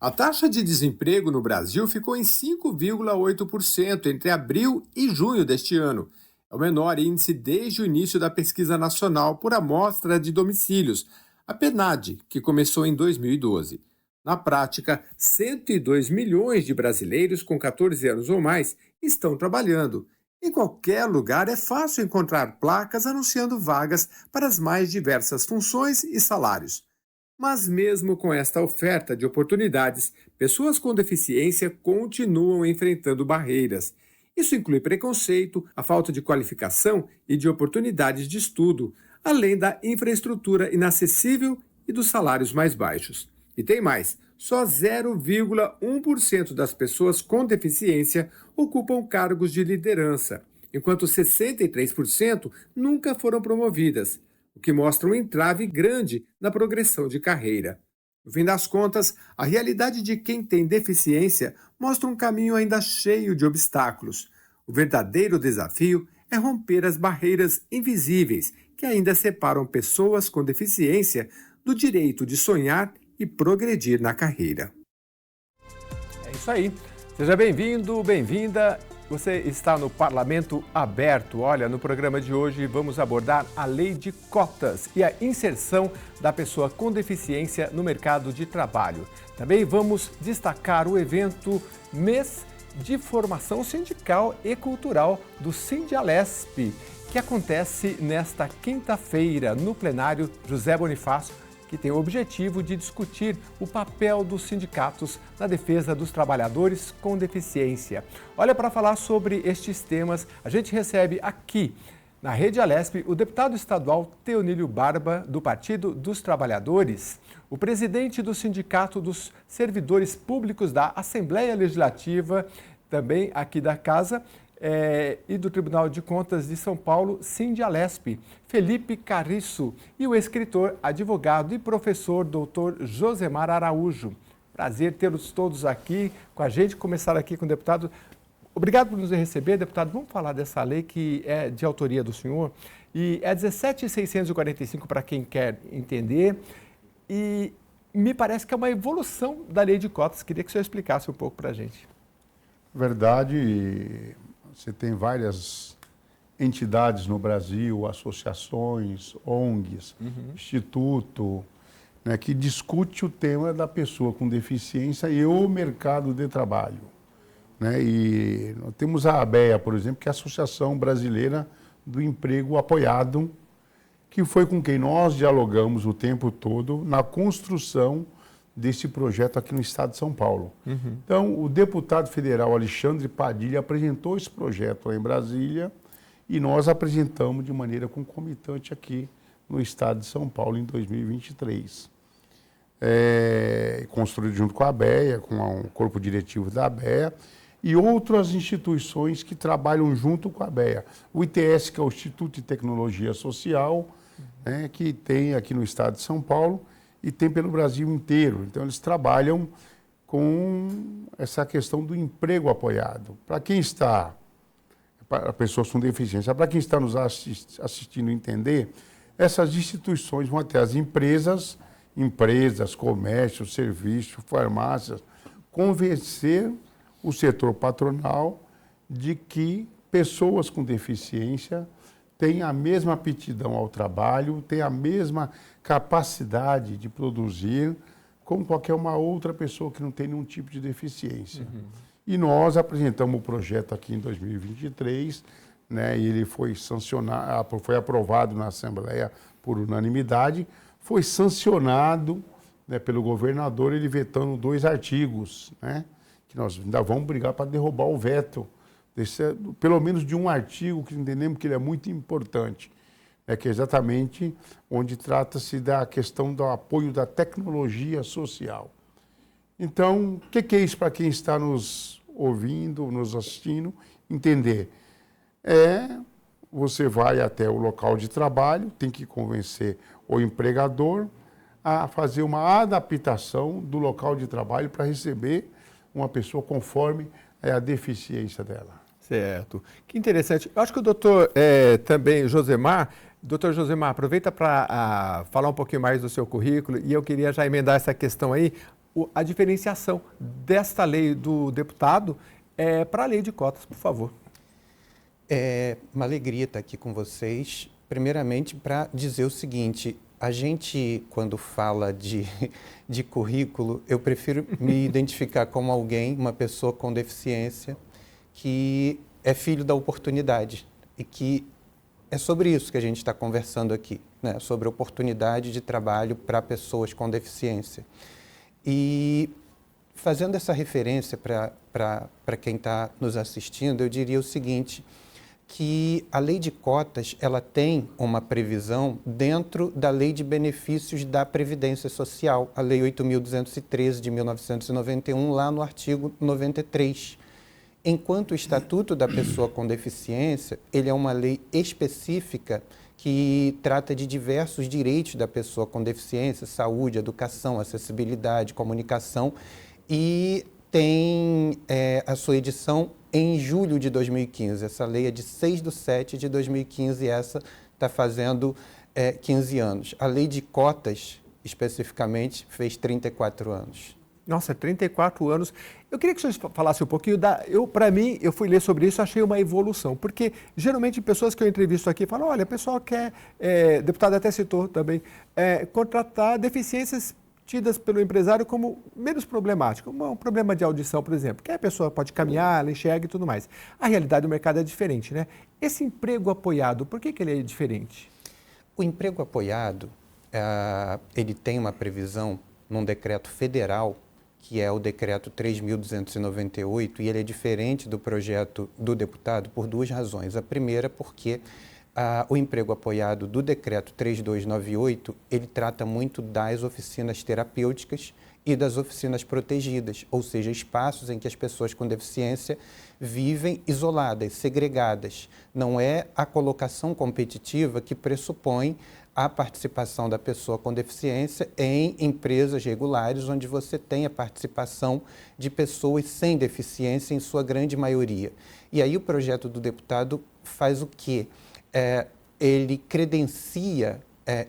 A taxa de desemprego no Brasil ficou em 5,8% entre abril e junho deste ano. É o menor índice desde o início da Pesquisa Nacional por Amostra de Domicílios, a PNAD, que começou em 2012. Na prática, 102 milhões de brasileiros com 14 anos ou mais estão trabalhando. Em qualquer lugar é fácil encontrar placas anunciando vagas para as mais diversas funções e salários. Mas, mesmo com esta oferta de oportunidades, pessoas com deficiência continuam enfrentando barreiras. Isso inclui preconceito, a falta de qualificação e de oportunidades de estudo, além da infraestrutura inacessível e dos salários mais baixos. E tem mais: só 0,1% das pessoas com deficiência ocupam cargos de liderança, enquanto 63% nunca foram promovidas, o que mostra um entrave grande na progressão de carreira. No fim das contas, a realidade de quem tem deficiência mostra um caminho ainda cheio de obstáculos. O verdadeiro desafio é romper as barreiras invisíveis que ainda separam pessoas com deficiência do direito de sonhar e progredir na carreira. É isso aí. Seja bem-vindo, bem-vinda. Você está no Parlamento Aberto. Olha, no programa de hoje vamos abordar a lei de cotas e a inserção da pessoa com deficiência no mercado de trabalho. Também vamos destacar o evento Mês de Formação Sindical e Cultural do Sindialesp, que acontece nesta quinta-feira no plenário José Bonifácio, que tem o objetivo de discutir o papel dos sindicatos na defesa dos trabalhadores com deficiência. Olha, para falar sobre estes temas, a gente recebe aqui na Rede Alesp o deputado estadual Teonílio Barba, do Partido dos Trabalhadores, o presidente do Sindicato dos Servidores Públicos da Assembleia Legislativa, também aqui da Casa, e do Tribunal de Contas de São Paulo, Sindialesp, Felipe Carriço, e o escritor, advogado e professor Dr. Josemar Araújo. Prazer tê-los todos aqui com a gente. Começar aqui com o deputado. Obrigado por nos receber, deputado. Vamos falar dessa lei que é de autoria do senhor e é 17.645 para quem quer entender, e me parece que é uma evolução da lei de cotas. Queria que o senhor explicasse um pouco para a gente. Verdade. Você tem várias entidades no Brasil, associações, ONGs, instituto, né, que discute o tema da pessoa com deficiência e o mercado de trabalho. Né? E nós temos a ABEA, por exemplo, que é a Associação Brasileira do Emprego Apoiado, que foi com quem nós dialogamos o tempo todo na construção desse projeto aqui no estado de São Paulo. Então, o deputado federal Alexandre Padilha apresentou esse projeto lá em Brasília e nós apresentamos de maneira concomitante aqui no estado de São Paulo em 2023. Construído junto com a ABEA, com o corpo diretivo da ABEA e outras instituições que trabalham junto com a ABEA. O ITS, que é o Instituto de Tecnologia Social, né, que tem aqui no estado de São Paulo, e tem pelo Brasil inteiro. Então, eles trabalham com essa questão do emprego apoiado. Para quem está, para pessoas com deficiência, para quem está nos assistindo entender, essas instituições vão até as empresas, comércios, serviços, farmácias, convencer o setor patronal de que pessoas com deficiência têm a mesma aptidão ao trabalho, têm a mesma capacidade de produzir como qualquer uma outra pessoa que não tem nenhum tipo de deficiência. E nós apresentamos o projeto aqui em 2023, né, e ele foi sancionado, foi aprovado na Assembleia por unanimidade, foi sancionado, né, pelo governador, ele vetando 2 artigos, né, que nós ainda vamos brigar para derrubar o veto, pelo menos de um artigo que entendemos que ele é muito importante, que é exatamente onde trata-se da questão do apoio da tecnologia social. Então, o que é isso para quem está nos ouvindo, nos assistindo, entender? Você vai até o local de trabalho, tem que convencer o empregador a fazer uma adaptação do local de trabalho para receber uma pessoa conforme a deficiência dela. Certo. Que interessante. Eu acho que o doutor também, Josemar, doutor Josemar, aproveita para falar um pouquinho mais do seu currículo e eu queria já emendar essa questão aí. a diferenciação desta lei do deputado para a lei de cotas, por favor. É uma alegria estar aqui com vocês. Primeiramente, para dizer o seguinte, a gente, quando fala de currículo, eu prefiro me identificar como alguém, uma pessoa com deficiência, que é filho da oportunidade e que é sobre isso que a gente está conversando aqui, né? Sobre oportunidade de trabalho para pessoas com deficiência. E fazendo essa referência para quem está nos assistindo, eu diria o seguinte, que a lei de cotas ela tem uma previsão dentro da lei de benefícios da Previdência Social, a Lei 8.213 de 1991, lá no artigo 93. Enquanto o Estatuto da Pessoa com Deficiência, ele é uma lei específica que trata de diversos direitos da pessoa com deficiência, saúde, educação, acessibilidade, comunicação, e tem a sua edição em julho de 2015. Essa lei é de 6/7 de 2015 e essa está fazendo 15 anos. A lei de cotas, especificamente, fez 34 anos. Nossa, 34 anos. Eu queria que o senhor falasse um pouquinho para mim, eu fui ler sobre isso, achei uma evolução, porque geralmente pessoas que eu entrevisto aqui falam, olha, o pessoal quer, deputado até citou também, contratar deficiências tidas pelo empresário como menos problemático, um problema de audição, por exemplo, que a pessoa pode caminhar, ela enxerga e tudo mais. A realidade do mercado é diferente, né? Esse emprego apoiado, por que ele é diferente? O emprego apoiado, ele tem uma previsão num decreto federal, que é o decreto 3.298, e ele é diferente do projeto do deputado por duas razões. A primeira, porque o emprego apoiado do decreto 3298, ele trata muito das oficinas terapêuticas e das oficinas protegidas, ou seja, espaços em que as pessoas com deficiência vivem isoladas, segregadas. Não é a colocação competitiva que pressupõe a participação da pessoa com deficiência em empresas regulares, onde você tem a participação de pessoas sem deficiência, em sua grande maioria. E aí o projeto do deputado faz o quê? Ele credencia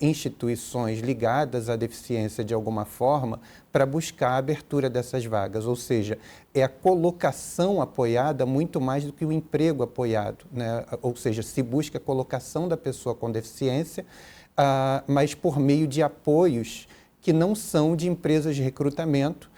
instituições ligadas à deficiência de alguma forma para buscar a abertura dessas vagas, ou seja, é a colocação apoiada muito mais do que o emprego apoiado, né? Ou seja, se busca a colocação da pessoa com deficiência, mas por meio de apoios que não são de empresas de recrutamento,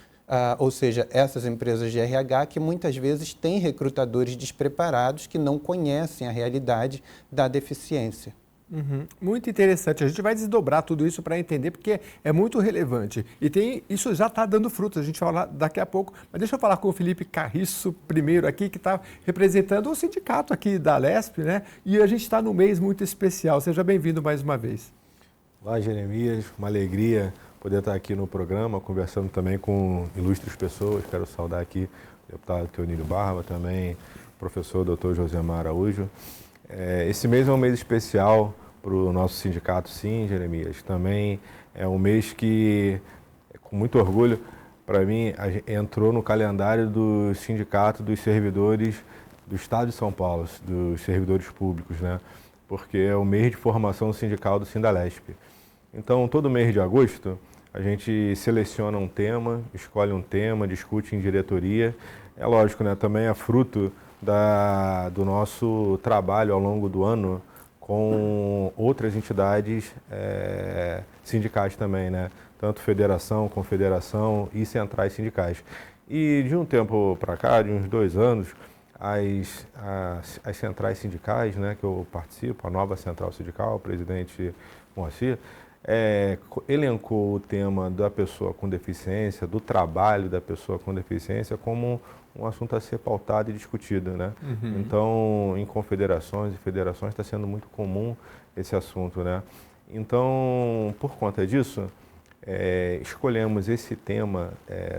ou seja, essas empresas de RH que muitas vezes têm recrutadores despreparados que não conhecem a realidade da deficiência. Uhum. Muito interessante. A gente vai desdobrar tudo isso para entender, porque é muito relevante. E isso já está dando frutos, a gente vai falar daqui a pouco. Mas deixa eu falar com o Felipe Carriço primeiro aqui, que está representando o sindicato aqui da Alesp, né? E a gente está num mês muito especial. Seja bem-vindo mais uma vez. Olá, Jeremias. Uma alegria poder estar aqui no programa, conversando também com ilustres pessoas. Quero saudar aqui o deputado Teonílio Barba, também o professor Dr. Josemar Araújo. Esse mês é um mês especial para o nosso sindicato, sim, Jeremias. Também é um mês que, com muito orgulho, para mim, entrou no calendário do sindicato dos servidores do Estado de São Paulo, dos servidores públicos, né? Porque é o mês de formação sindical do Sindalesp. Então, todo mês de agosto, a gente seleciona um tema, escolhe um tema, discute em diretoria. É lógico, né? Também é fruto do nosso trabalho ao longo do ano com outras entidades sindicais também, né? Tanto federação, confederação e centrais sindicais. E de um tempo para cá, de uns 2 anos, as centrais sindicais, né, que eu participo, a nova central sindical, o presidente Moacir, elencou o tema da pessoa com deficiência, do trabalho da pessoa com deficiência como um assunto a ser pautado e discutido, né? Uhum. Então, em confederações e federações está sendo muito comum esse assunto, né? Então, por conta disso, escolhemos esse tema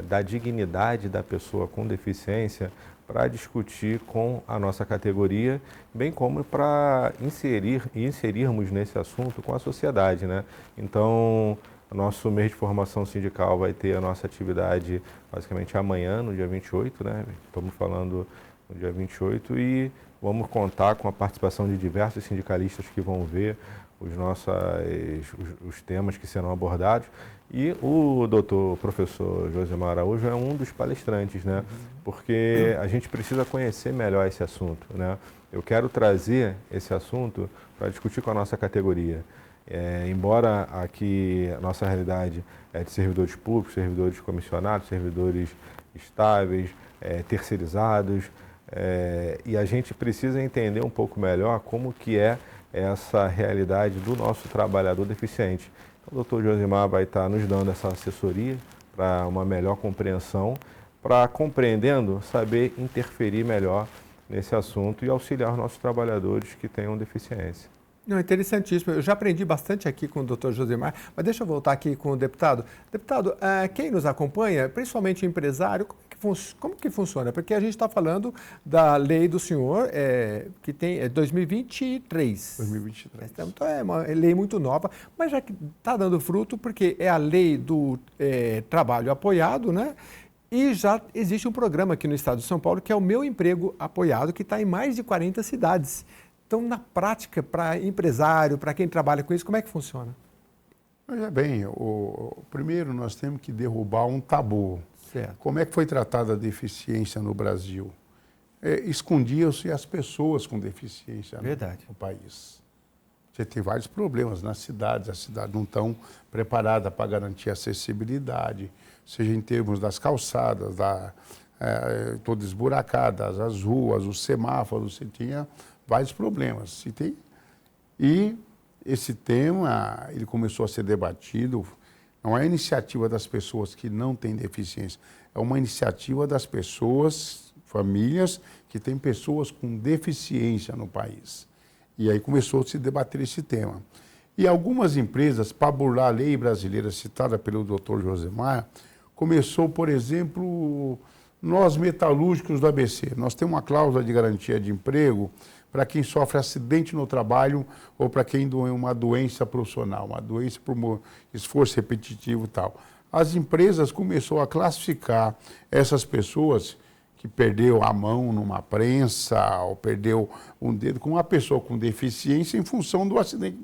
da dignidade da pessoa com deficiência para discutir com a nossa categoria, bem como para inserirmos nesse assunto com a sociedade, né? Então, o nosso mês de formação sindical vai ter a nossa atividade basicamente amanhã, no dia 28, né? Estamos falando no dia 28 e vamos contar com a participação de diversos sindicalistas que vão ver os temas que serão abordados. E o professor Josemar Araújo é um dos palestrantes, né? Porque a gente precisa conhecer melhor esse assunto, né? Eu quero trazer esse assunto para discutir com a nossa categoria. Embora aqui a nossa realidade é de servidores públicos, servidores comissionados, servidores estáveis, terceirizados, e a gente precisa entender um pouco melhor como que é essa realidade do nosso trabalhador deficiente. Então, o doutor Josemar vai estar nos dando essa assessoria para uma melhor compreensão, para, compreendendo, saber interferir melhor nesse assunto e auxiliar os nossos trabalhadores que tenham deficiência. Não, interessantíssimo. Eu já aprendi bastante aqui com o Dr. Josemar, mas deixa eu voltar aqui com o deputado. Deputado, quem nos acompanha, principalmente o empresário, como que funciona? Porque a gente está falando da lei do senhor, que tem 2023. 2023. Então é uma lei muito nova, mas já que está dando fruto, porque é a lei do trabalho apoiado, né? E já existe um programa aqui no estado de São Paulo, que é o Meu Emprego Apoiado, que está em mais de 40 cidades. Então, na prática, para empresário, para quem trabalha com isso, como é que funciona? Veja bem, primeiro nós temos que derrubar um tabu. Certo. Como é que foi tratada a deficiência no Brasil? Escondiam-se as pessoas com deficiência no país. Você tem vários problemas nas cidades, as cidades não estão preparadas para garantir acessibilidade, seja em termos das calçadas, todas esburacadas, as ruas, os semáforos, você tinha vários problemas. E esse tema, ele começou a ser debatido, não é iniciativa das pessoas que não têm deficiência, é uma iniciativa das pessoas, famílias, que têm pessoas com deficiência no país. E aí começou a se debater esse tema. E algumas empresas, para burlar a lei brasileira citada pelo Dr. Josemar, começou, por exemplo, nós metalúrgicos do ABC, nós temos uma cláusula de garantia de emprego para quem sofre acidente no trabalho ou para quem tem uma doença profissional, uma doença por esforço repetitivo e tal. As empresas começaram a classificar essas pessoas que perdeu a mão numa prensa ou perdeu um dedo com uma pessoa com deficiência em função do acidente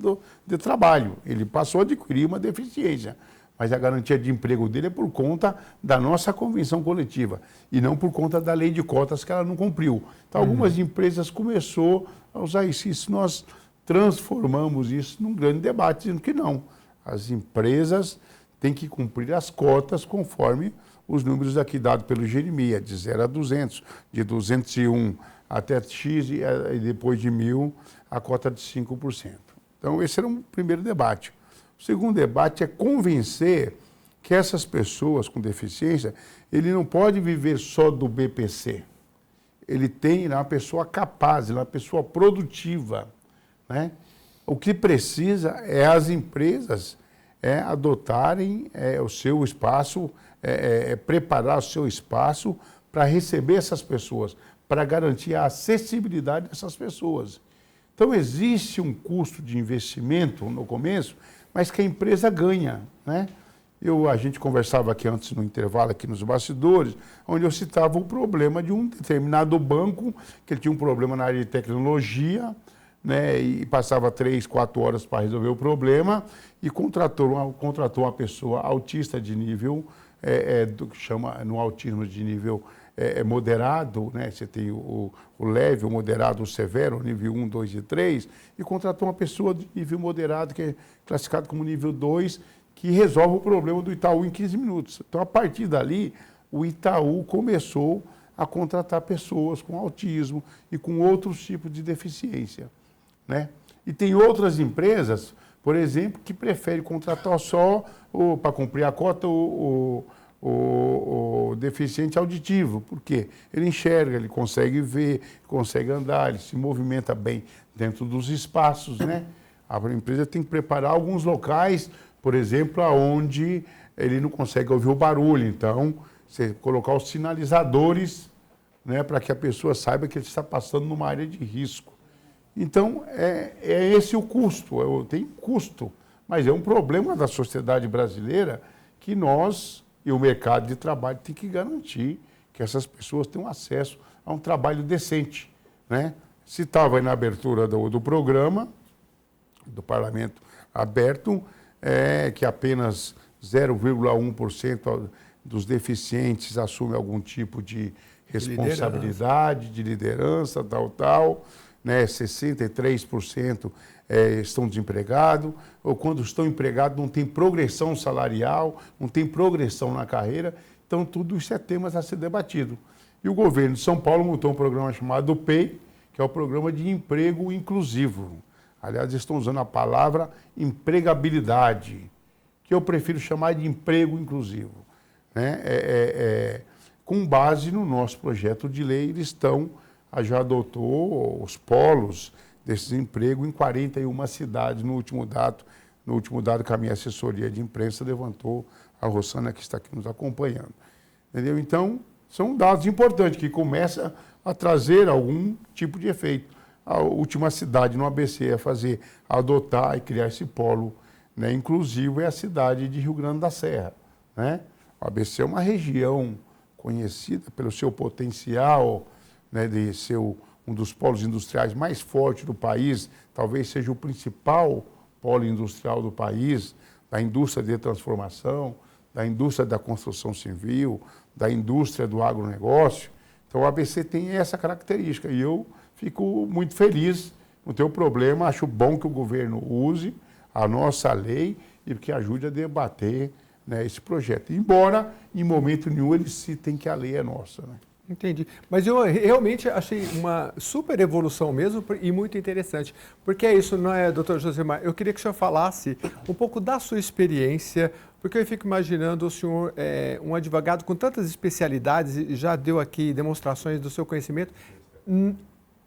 de trabalho. Ele passou a adquirir uma deficiência, mas a garantia de emprego dele é por conta da nossa convenção coletiva e não por conta da lei de cotas que ela não cumpriu. Então, algumas empresas começaram a usar isso. Isso nós transformamos isso num grande debate, dizendo que não. As empresas têm que cumprir as cotas conforme os números aqui dados pelo Jeremias, de 0 a 200, de 201 até X e depois de 1.000, a cota de 5%. Então, esse era um primeiro debate. O segundo debate é convencer que essas pessoas com deficiência, ele não pode viver só do BPC. Ele tem uma pessoa capaz, uma pessoa produtiva, né? O que precisa é as empresas adotarem o seu espaço, preparar o seu espaço para receber essas pessoas, para garantir a acessibilidade dessas pessoas. Então, existe um custo de investimento no começo, mas que a empresa ganha, né? A gente conversava aqui antes no intervalo, aqui nos bastidores, onde eu citava o problema de um determinado banco, que ele tinha um problema na área de tecnologia, né? E passava 3, 4 horas para resolver o problema e contratou uma pessoa autista de nível, que chama no autismo de nível moderado, né? Você tem o leve, o moderado, o severo, o nível 1, 2 e 3, e contratou uma pessoa de nível moderado, que é classificado como nível 2, que resolve o problema do Itaú em 15 minutos. Então, a partir dali, o Itaú começou a contratar pessoas com autismo e com outros tipos de deficiência, né? E tem outras empresas, por exemplo, que preferem contratar só, para cumprir a cota, o deficiente auditivo. Por quê? Ele enxerga, ele consegue ver, consegue andar, ele se movimenta bem dentro dos espaços, né? A empresa tem que preparar alguns locais, por exemplo, onde ele não consegue ouvir o barulho. Então, você colocar os sinalizadores, né, para que a pessoa saiba que ele está passando numa área de risco. Então, é esse o custo. Tem custo, mas é um problema da sociedade brasileira que nós e o mercado de trabalho tem que garantir que essas pessoas tenham acesso a um trabalho decente, né? Citava aí na abertura do programa do Parlamento Aberto, que apenas 0,1% dos deficientes assume algum tipo de responsabilidade, de liderança, tal, né? 63% estão desempregados, ou quando estão empregados não tem progressão salarial, não tem progressão na carreira. Então, tudo isso é temas a ser debatido. E o governo de São Paulo montou um programa chamado PEI, que é o Programa de Emprego Inclusivo. Aliás, eles estão usando a palavra empregabilidade, que eu prefiro chamar de emprego inclusivo. Né? Com base no nosso projeto de lei, eles já adotou os polos desse emprego em 41 cidades no último dado que a minha assessoria de imprensa levantou, a Rosana que está aqui nos acompanhando. Entendeu? Então, são dados importantes que começam a trazer algum tipo de efeito. A última cidade no ABC a adotar e criar esse polo, né, inclusivo é a cidade de Rio Grande da Serra. Né? O ABC é uma região conhecida pelo seu potencial, né, de ser um dos polos industriais mais fortes do país, talvez seja o principal polo industrial do país, da indústria de transformação, da indústria da construção civil, da indústria do agronegócio. Então, o ABC tem essa característica e eu fico muito feliz, não tenho problema, acho bom que o governo use a nossa lei e que ajude a debater, né, esse projeto. Embora, em momento nenhum, eles citem que a lei é nossa. Né? Entendi. Mas eu realmente achei uma super evolução mesmo e muito interessante. Porque é isso, não é, doutor Josemar? Eu queria que o senhor falasse um pouco da sua experiência, porque eu fico imaginando o senhor, um advogado com tantas especialidades, e já deu aqui demonstrações do seu conhecimento,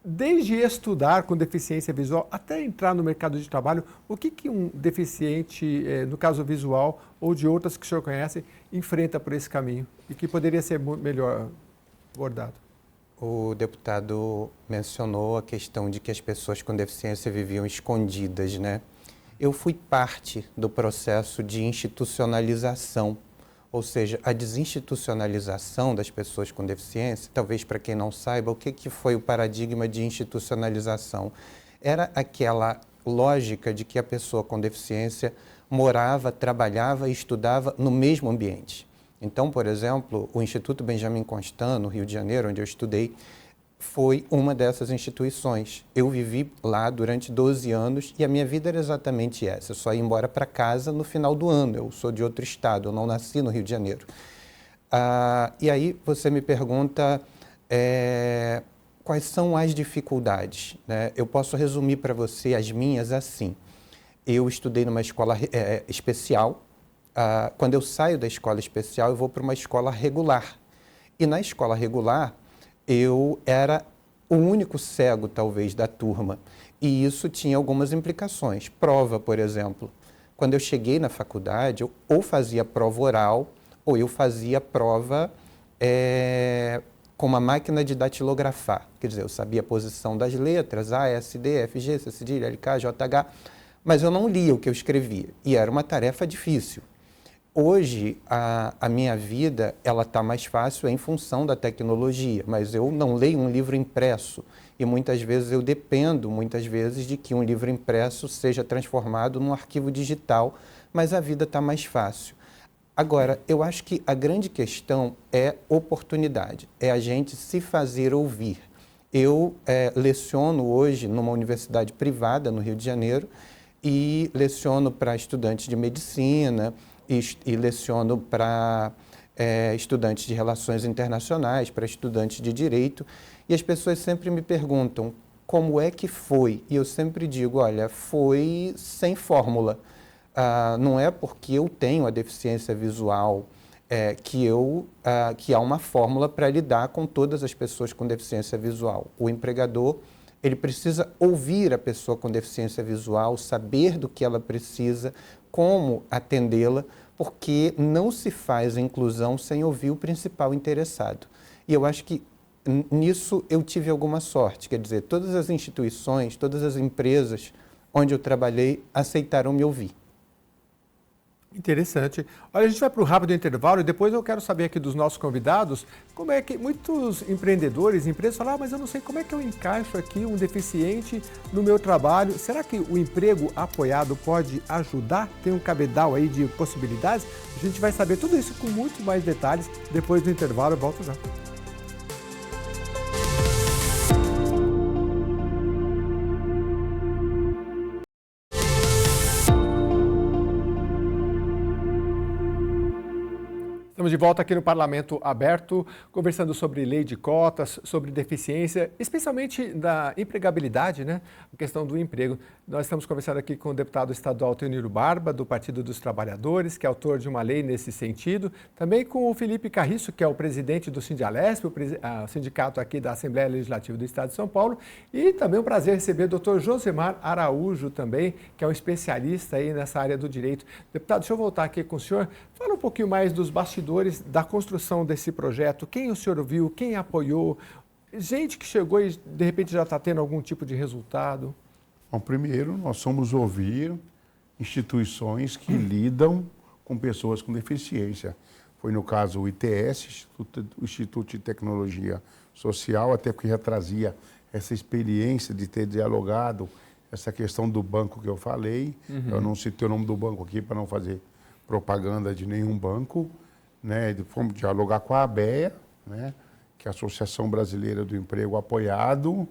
desde estudar com deficiência visual até entrar no mercado de trabalho, o que um deficiente, no caso visual, ou de outras que o senhor conhece, enfrenta por esse caminho e que poderia ser melhor abordado? O deputado mencionou a questão de que as pessoas com deficiência viviam escondidas, né? Eu fui parte do processo de institucionalização, ou seja, a desinstitucionalização das pessoas com deficiência. Talvez para quem não saiba, o que foi o paradigma de institucionalização? Era aquela lógica de que a pessoa com deficiência morava, trabalhava e estudava no mesmo ambiente. Então, por exemplo, o Instituto Benjamin Constant, no Rio de Janeiro, onde eu estudei, foi uma dessas instituições. Eu vivi lá durante 12 anos e a minha vida era exatamente essa. Eu só ia embora para casa no final do ano. Eu sou de outro estado, eu não nasci no Rio de Janeiro. E aí você me pergunta quais são as dificuldades, né? Eu posso resumir para você as minhas assim. Eu estudei numa escola especial. Quando eu saio da escola especial, eu vou para uma escola regular. E na escola regular, eu era o único cego, talvez, da turma. E isso tinha algumas implicações. Prova, por exemplo. Quando eu cheguei na faculdade, eu ou fazia prova oral, ou eu fazia prova com uma máquina de datilografar. Quer dizer, eu sabia a posição das letras, A, S, D, F, G, C, cedilha, L, K, J, H, mas eu não lia o que eu escrevia. E era uma tarefa difícil. Hoje, a minha vida ela está mais fácil em função da tecnologia, mas eu não leio um livro impresso e muitas vezes eu dependo, de que um livro impresso seja transformado num arquivo digital, mas a vida está mais fácil. Agora, eu acho que a grande questão é oportunidade, é a gente se fazer ouvir. Eu leciono hoje numa universidade privada no Rio de Janeiro e leciono para estudantes de medicina, e leciono para estudantes de relações internacionais, para estudantes de direito, e as pessoas sempre me perguntam como é que foi, e eu sempre digo, olha, foi sem fórmula. Não é porque eu tenho a deficiência visual que há uma fórmula para lidar com todas as pessoas com deficiência visual. O empregador, ele precisa ouvir a pessoa com deficiência visual, saber do que ela precisa, como atendê-la, porque não se faz a inclusão sem ouvir o principal interessado. E eu acho que nisso eu tive alguma sorte, quer dizer, todas as instituições, todas as empresas onde eu trabalhei aceitaram me ouvir. Interessante. Olha, a gente vai para o rápido intervalo e depois eu quero saber aqui dos nossos convidados como é que muitos empreendedores, empresas falam, mas eu não sei como é que eu encaixo aqui um deficiente no meu trabalho. Será que o emprego apoiado pode ajudar? Tem um cabedal aí de possibilidades? A gente vai saber tudo isso com muito mais detalhes depois do intervalo. Eu volto já. Estamos de volta aqui no Parlamento Aberto, conversando sobre lei de cotas, sobre deficiência, especialmente da empregabilidade, né? A questão do emprego. Nós estamos conversando aqui com o deputado estadual Teoniro Barba, do Partido dos Trabalhadores, que é autor de uma lei nesse sentido. Também com o Felipe Carriço, que é o presidente do Sindialesp, o sindicato aqui da Assembleia Legislativa do Estado de São Paulo. E também um prazer receber o doutor Josemar Araújo também, que é um especialista aí nessa área do direito. Deputado, deixa eu voltar aqui com o senhor. Fala um pouquinho mais dos bastidores da construção desse projeto, quem o senhor viu, quem apoiou, gente que chegou e de repente já está tendo algum tipo de resultado? Bom, primeiro, nós somos ouvir instituições que lidam com pessoas com deficiência. Foi no caso o ITS, o Instituto de Tecnologia Social, até porque já trazia essa experiência de ter dialogado essa questão do banco que eu falei. Eu não citei o nome do banco aqui para não fazer propaganda de nenhum banco, né? Fomos dialogar com a ABEA, né? Que é a Associação Brasileira do Emprego Apoiado,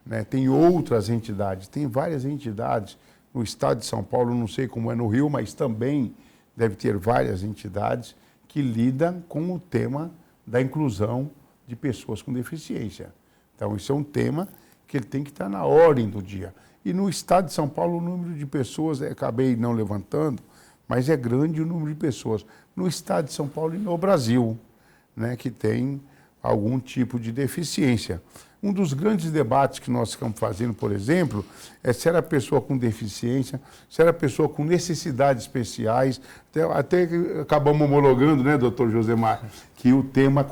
né? Tem outras entidades, tem várias entidades no estado de São Paulo, não sei como é no Rio, mas também deve ter várias entidades que lidam com o tema da inclusão de pessoas com deficiência. Então, isso é um tema que ele tem que estar na ordem do dia. E no estado de São Paulo, o número de pessoas, acabei não levantando, mas é grande o número de pessoas no estado de São Paulo e no Brasil, né, que tem algum tipo de deficiência. Um dos grandes debates que nós estamos fazendo, por exemplo, é se era pessoa com deficiência, se era pessoa com necessidades especiais, até acabamos homologando, né, doutor Josemar, que o tema,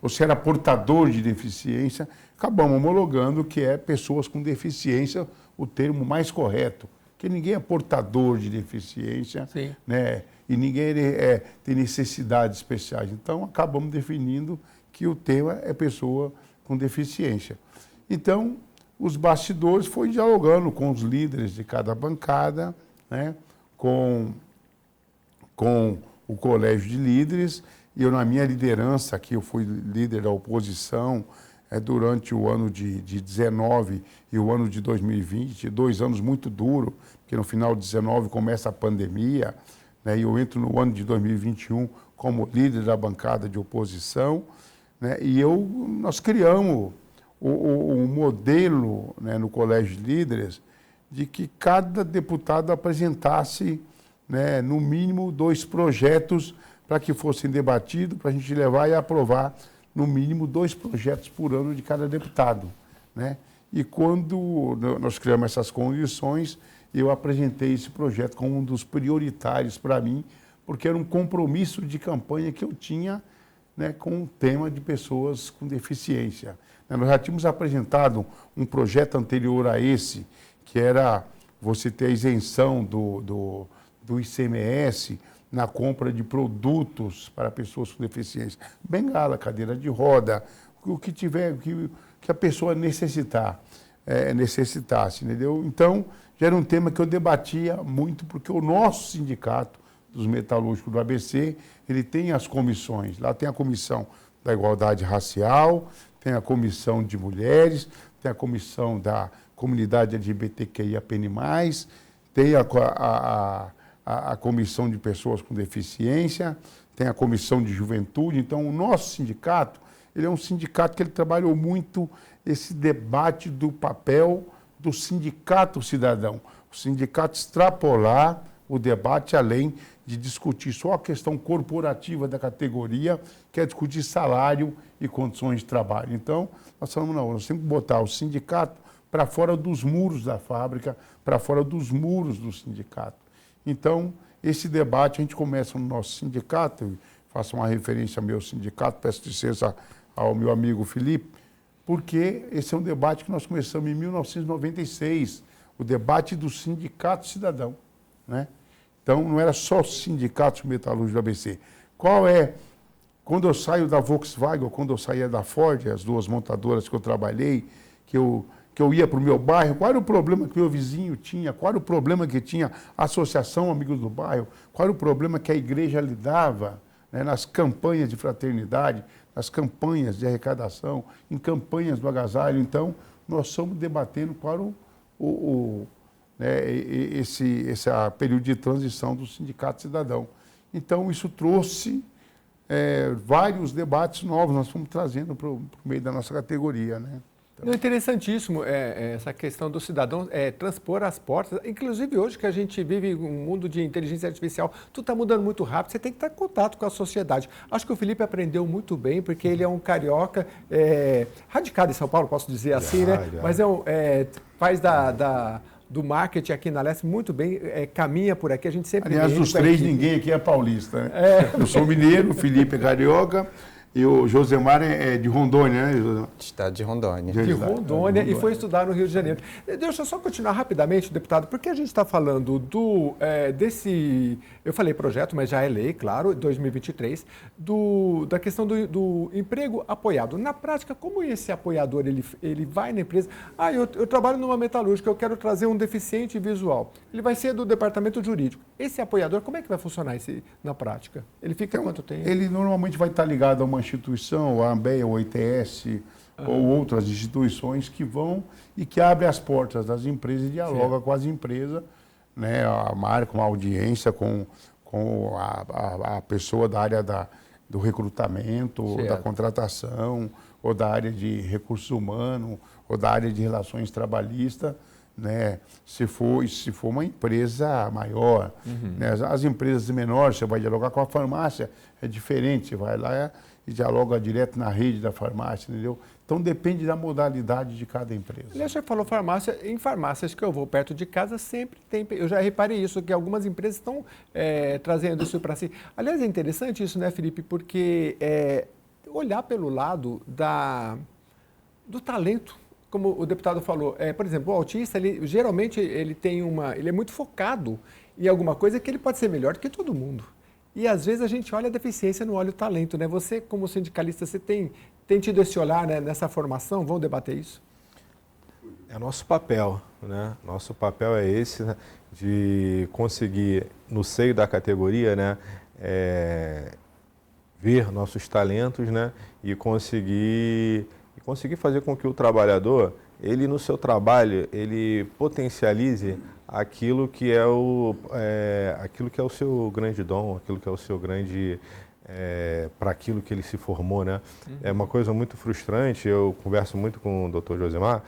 ou se era portador de deficiência, acabamos homologando que é pessoas com deficiência, o termo mais correto. Porque ninguém é portador de deficiência, né? E ninguém tem necessidades especiais. Então, acabamos definindo que o tema é pessoa com deficiência. Então, os bastidores foi dialogando com os líderes de cada bancada, né? com o colégio de líderes, e eu, na minha liderança, aqui eu fui líder da oposição, durante o ano de 19 e o ano de 2020, 2 anos muito duros, porque no final de 19 começa a pandemia, né, e eu entro no ano de 2021 como líder da bancada de oposição, né, e nós criamos um modelo, né, no Colégio de Líderes de que cada deputado apresentasse, né, no mínimo 2 projetos para que fossem debatidos, para a gente levar e aprovar no mínimo 2 projetos por ano de cada deputado, né? E quando nós criamos essas condições, eu apresentei esse projeto como um dos prioritários para mim, porque era um compromisso de campanha que eu tinha, né, com o tema de pessoas com deficiência. Nós já tínhamos apresentado um projeto anterior a esse, que era você ter a isenção do ICMS na compra de produtos para pessoas com deficiência. Bengala, cadeira de roda, o que tiver, que a pessoa necessitasse, entendeu? Então, já era um tema que eu debatia muito, porque o nosso sindicato dos metalúrgicos do ABC, ele tem as comissões. Lá tem a comissão da igualdade racial, tem a comissão de mulheres, tem a comissão da comunidade LGBTQIAPN+, tem a comissão de pessoas com deficiência, tem a comissão de juventude. Então, o nosso sindicato, ele é um sindicato que ele trabalhou muito esse debate do papel do sindicato cidadão. O sindicato extrapolar o debate além de discutir só a questão corporativa da categoria, que é discutir salário e condições de trabalho. Então, nós falamos, não, nós temos que botar o sindicato para fora dos muros da fábrica, para fora dos muros do sindicato. Então, esse debate a gente começa no nosso sindicato, faço uma referência ao meu sindicato, peço licença ao meu amigo Felipe, porque esse é um debate que nós começamos em 1996, o debate do sindicato cidadão, né? Então, não era só os sindicatos metalúrgicos do ABC. Quando eu saio da Volkswagen, ou quando eu saía da Ford, as duas montadoras que eu trabalhei, que eu ia para o meu bairro, qual era o problema que meu vizinho tinha, qual era o problema que tinha a Associação Amigos do Bairro, qual era o problema que a igreja lidava, né, nas campanhas de fraternidade, nas campanhas de arrecadação, em campanhas do agasalho. Então, nós estamos debatendo para esse período de transição do Sindicato Cidadão. Então, isso trouxe vários debates novos, nós fomos trazendo para o meio da nossa categoria, né? Então... Interessantíssimo essa questão do cidadão transpor as portas. Inclusive hoje que a gente vive um mundo de inteligência artificial, tudo está mudando muito rápido, você tem que estar em contato com a sociedade. Acho que o Felipe aprendeu muito bem, porque ele é um carioca radicado em São Paulo, posso dizer assim, né? Mas faz do marketing aqui na Leste muito bem, caminha por aqui, a gente sempre... Aliás, dos três, ninguém aqui é paulista, né? Eu sou mineiro, o Felipe é carioca e o Josemar é de Rondônia, né? Estado de Rondônia. De Rondônia e foi estudar no Rio de Janeiro. Deixa eu só continuar rapidamente, deputado, porque a gente está falando desse, eu falei projeto, mas já é lei, claro, 2023, da questão do emprego apoiado. Na prática, como esse apoiador, ele vai na empresa, eu trabalho numa metalúrgica, eu quero trazer um deficiente visual. Ele vai ser do departamento jurídico. Esse apoiador, como é que vai funcionar na prática? Ele fica quanto tempo? Ele normalmente vai estar ligado a uma instituição, a AMBEA, o ITS, ou outras instituições que vão e que abrem as portas das empresas e dialogam com as empresas, né, marcam uma audiência com a pessoa da área do recrutamento, ou da contratação, ou da área de recursos humanos, ou da área de relações trabalhistas, né? Se for uma empresa maior, né? As empresas menores, você vai dialogar com a farmácia, é diferente, você vai lá e dialoga direto na rede da farmácia, entendeu? Então depende da modalidade de cada empresa. Aliás, você falou farmácia, em farmácias que eu vou perto de casa sempre tem, eu já reparei isso, que algumas empresas estão trazendo isso para si. Aliás, é interessante isso, né, Felipe, porque olhar pelo lado do talento, como o deputado falou, por exemplo, o autista, geralmente ele é muito focado em alguma coisa que ele pode ser melhor do que todo mundo. E às vezes a gente olha a deficiência, não olha o talento, né? Você, como sindicalista, você tem tido esse olhar, né, nessa formação? Vamos debater isso? É nosso papel, né? Nosso papel é esse, né? De conseguir, no seio da categoria, né, ver nossos talentos, né, e conseguir fazer com que o trabalhador, ele no seu trabalho, ele potencialize aquilo que é o seu grande dom, aquilo que é o seu grande para aquilo que ele se formou, né? É uma coisa muito frustrante. Eu converso muito com o Dr. Josemar,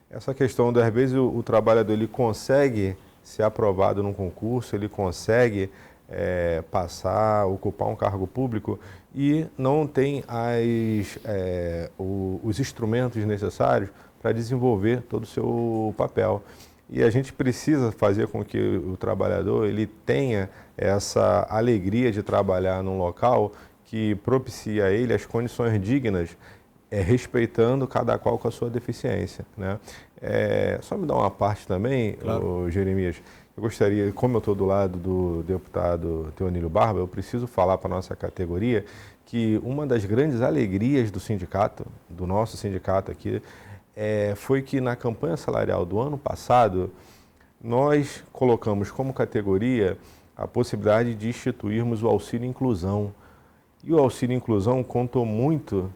essa questão às vezes o trabalhador ele consegue ser aprovado num concurso, ele consegue ocupar um cargo público e não tem os instrumentos necessários para desenvolver todo o seu papel. E a gente precisa fazer com que o trabalhador ele tenha essa alegria de trabalhar num local que propicia a ele as condições dignas, respeitando cada qual com a sua deficiência, né? Só me dá uma parte também, claro. Jeremias, eu gostaria, como eu estou do lado do deputado Teonílio Barba, eu preciso falar para a nossa categoria que uma das grandes alegrias do sindicato, do nosso sindicato aqui, foi que na campanha salarial do ano passado, nós colocamos como categoria a possibilidade de instituirmos o auxílio inclusão. E o auxílio inclusão contou muito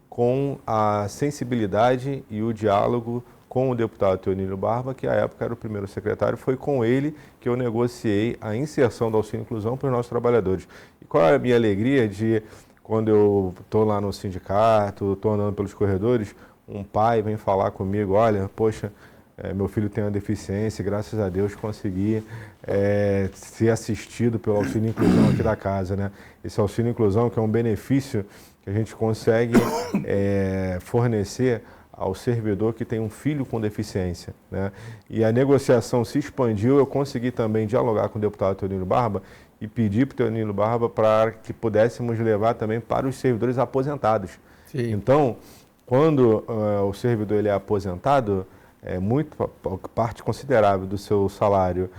com a sensibilidade e o diálogo com o deputado Teonílio Barba, que à época era o primeiro secretário. Foi com ele que eu negociei a inserção do auxílio inclusão para os nossos trabalhadores. E qual é a minha alegria de, quando eu estou lá no sindicato, estou andando pelos corredores, um pai vem falar comigo, olha, poxa, meu filho tem uma deficiência, graças a Deus consegui ser assistido pelo auxílio inclusão aqui da casa, né? Esse auxílio inclusão que é um benefício que a gente consegue fornecer ao servidor que tem um filho com deficiência, né? E a negociação se expandiu, eu consegui também dialogar com o deputado Teonílio Barba e pedir para o Teonílio Barba para que pudéssemos levar também para os servidores aposentados. Sim. Então, quando o servidor ele é aposentado, parte considerável do seu salário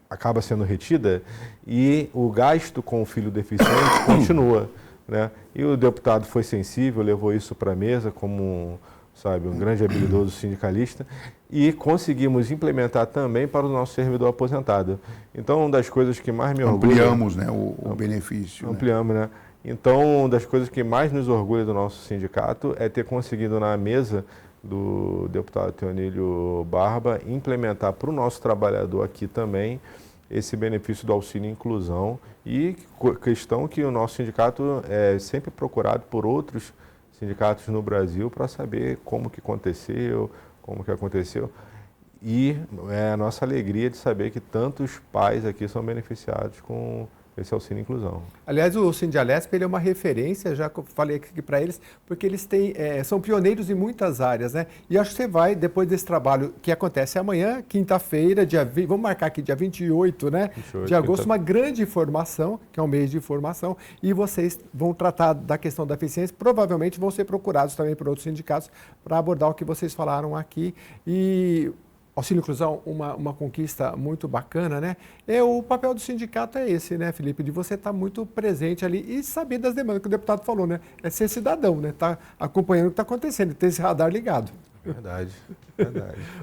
acaba sendo retida e o gasto com o filho deficiente continua, né? E o deputado foi sensível, levou isso para a mesa como, sabe, um grande habilidoso sindicalista e conseguimos implementar também para o nosso servidor aposentado. Então, uma das coisas que mais me orgulha... Ampliamos, né, o benefício. Ampliamos, né? Então, uma das coisas que mais nos orgulha do nosso sindicato é ter conseguido na mesa do deputado Teonílio Barba implementar para o nosso trabalhador aqui também esse benefício do auxílio inclusão e questão que o nosso sindicato é sempre procurado por outros sindicatos no Brasil para saber como que aconteceu e é a nossa alegria de saber que tantos pais aqui são beneficiados com esse auxílio inclusão. Aliás, o Sindialesp ele é uma referência, já falei aqui para eles, porque eles são pioneiros em muitas áreas, né? E acho que você vai, depois desse trabalho que acontece amanhã, quinta-feira, vamos marcar aqui dia 28, né? 28, de agosto, uma grande formação, que é um mês de formação, e vocês vão tratar da questão da eficiência, provavelmente vão ser procurados também por outros sindicatos para abordar o que vocês falaram aqui. E auxílio inclusão, uma conquista muito bacana, né? O papel do sindicato é esse, né, Felipe? De você estar muito presente ali e saber das demandas que o deputado falou, né? É ser cidadão, né? Estar acompanhando o que está acontecendo, ter esse radar ligado. Verdade.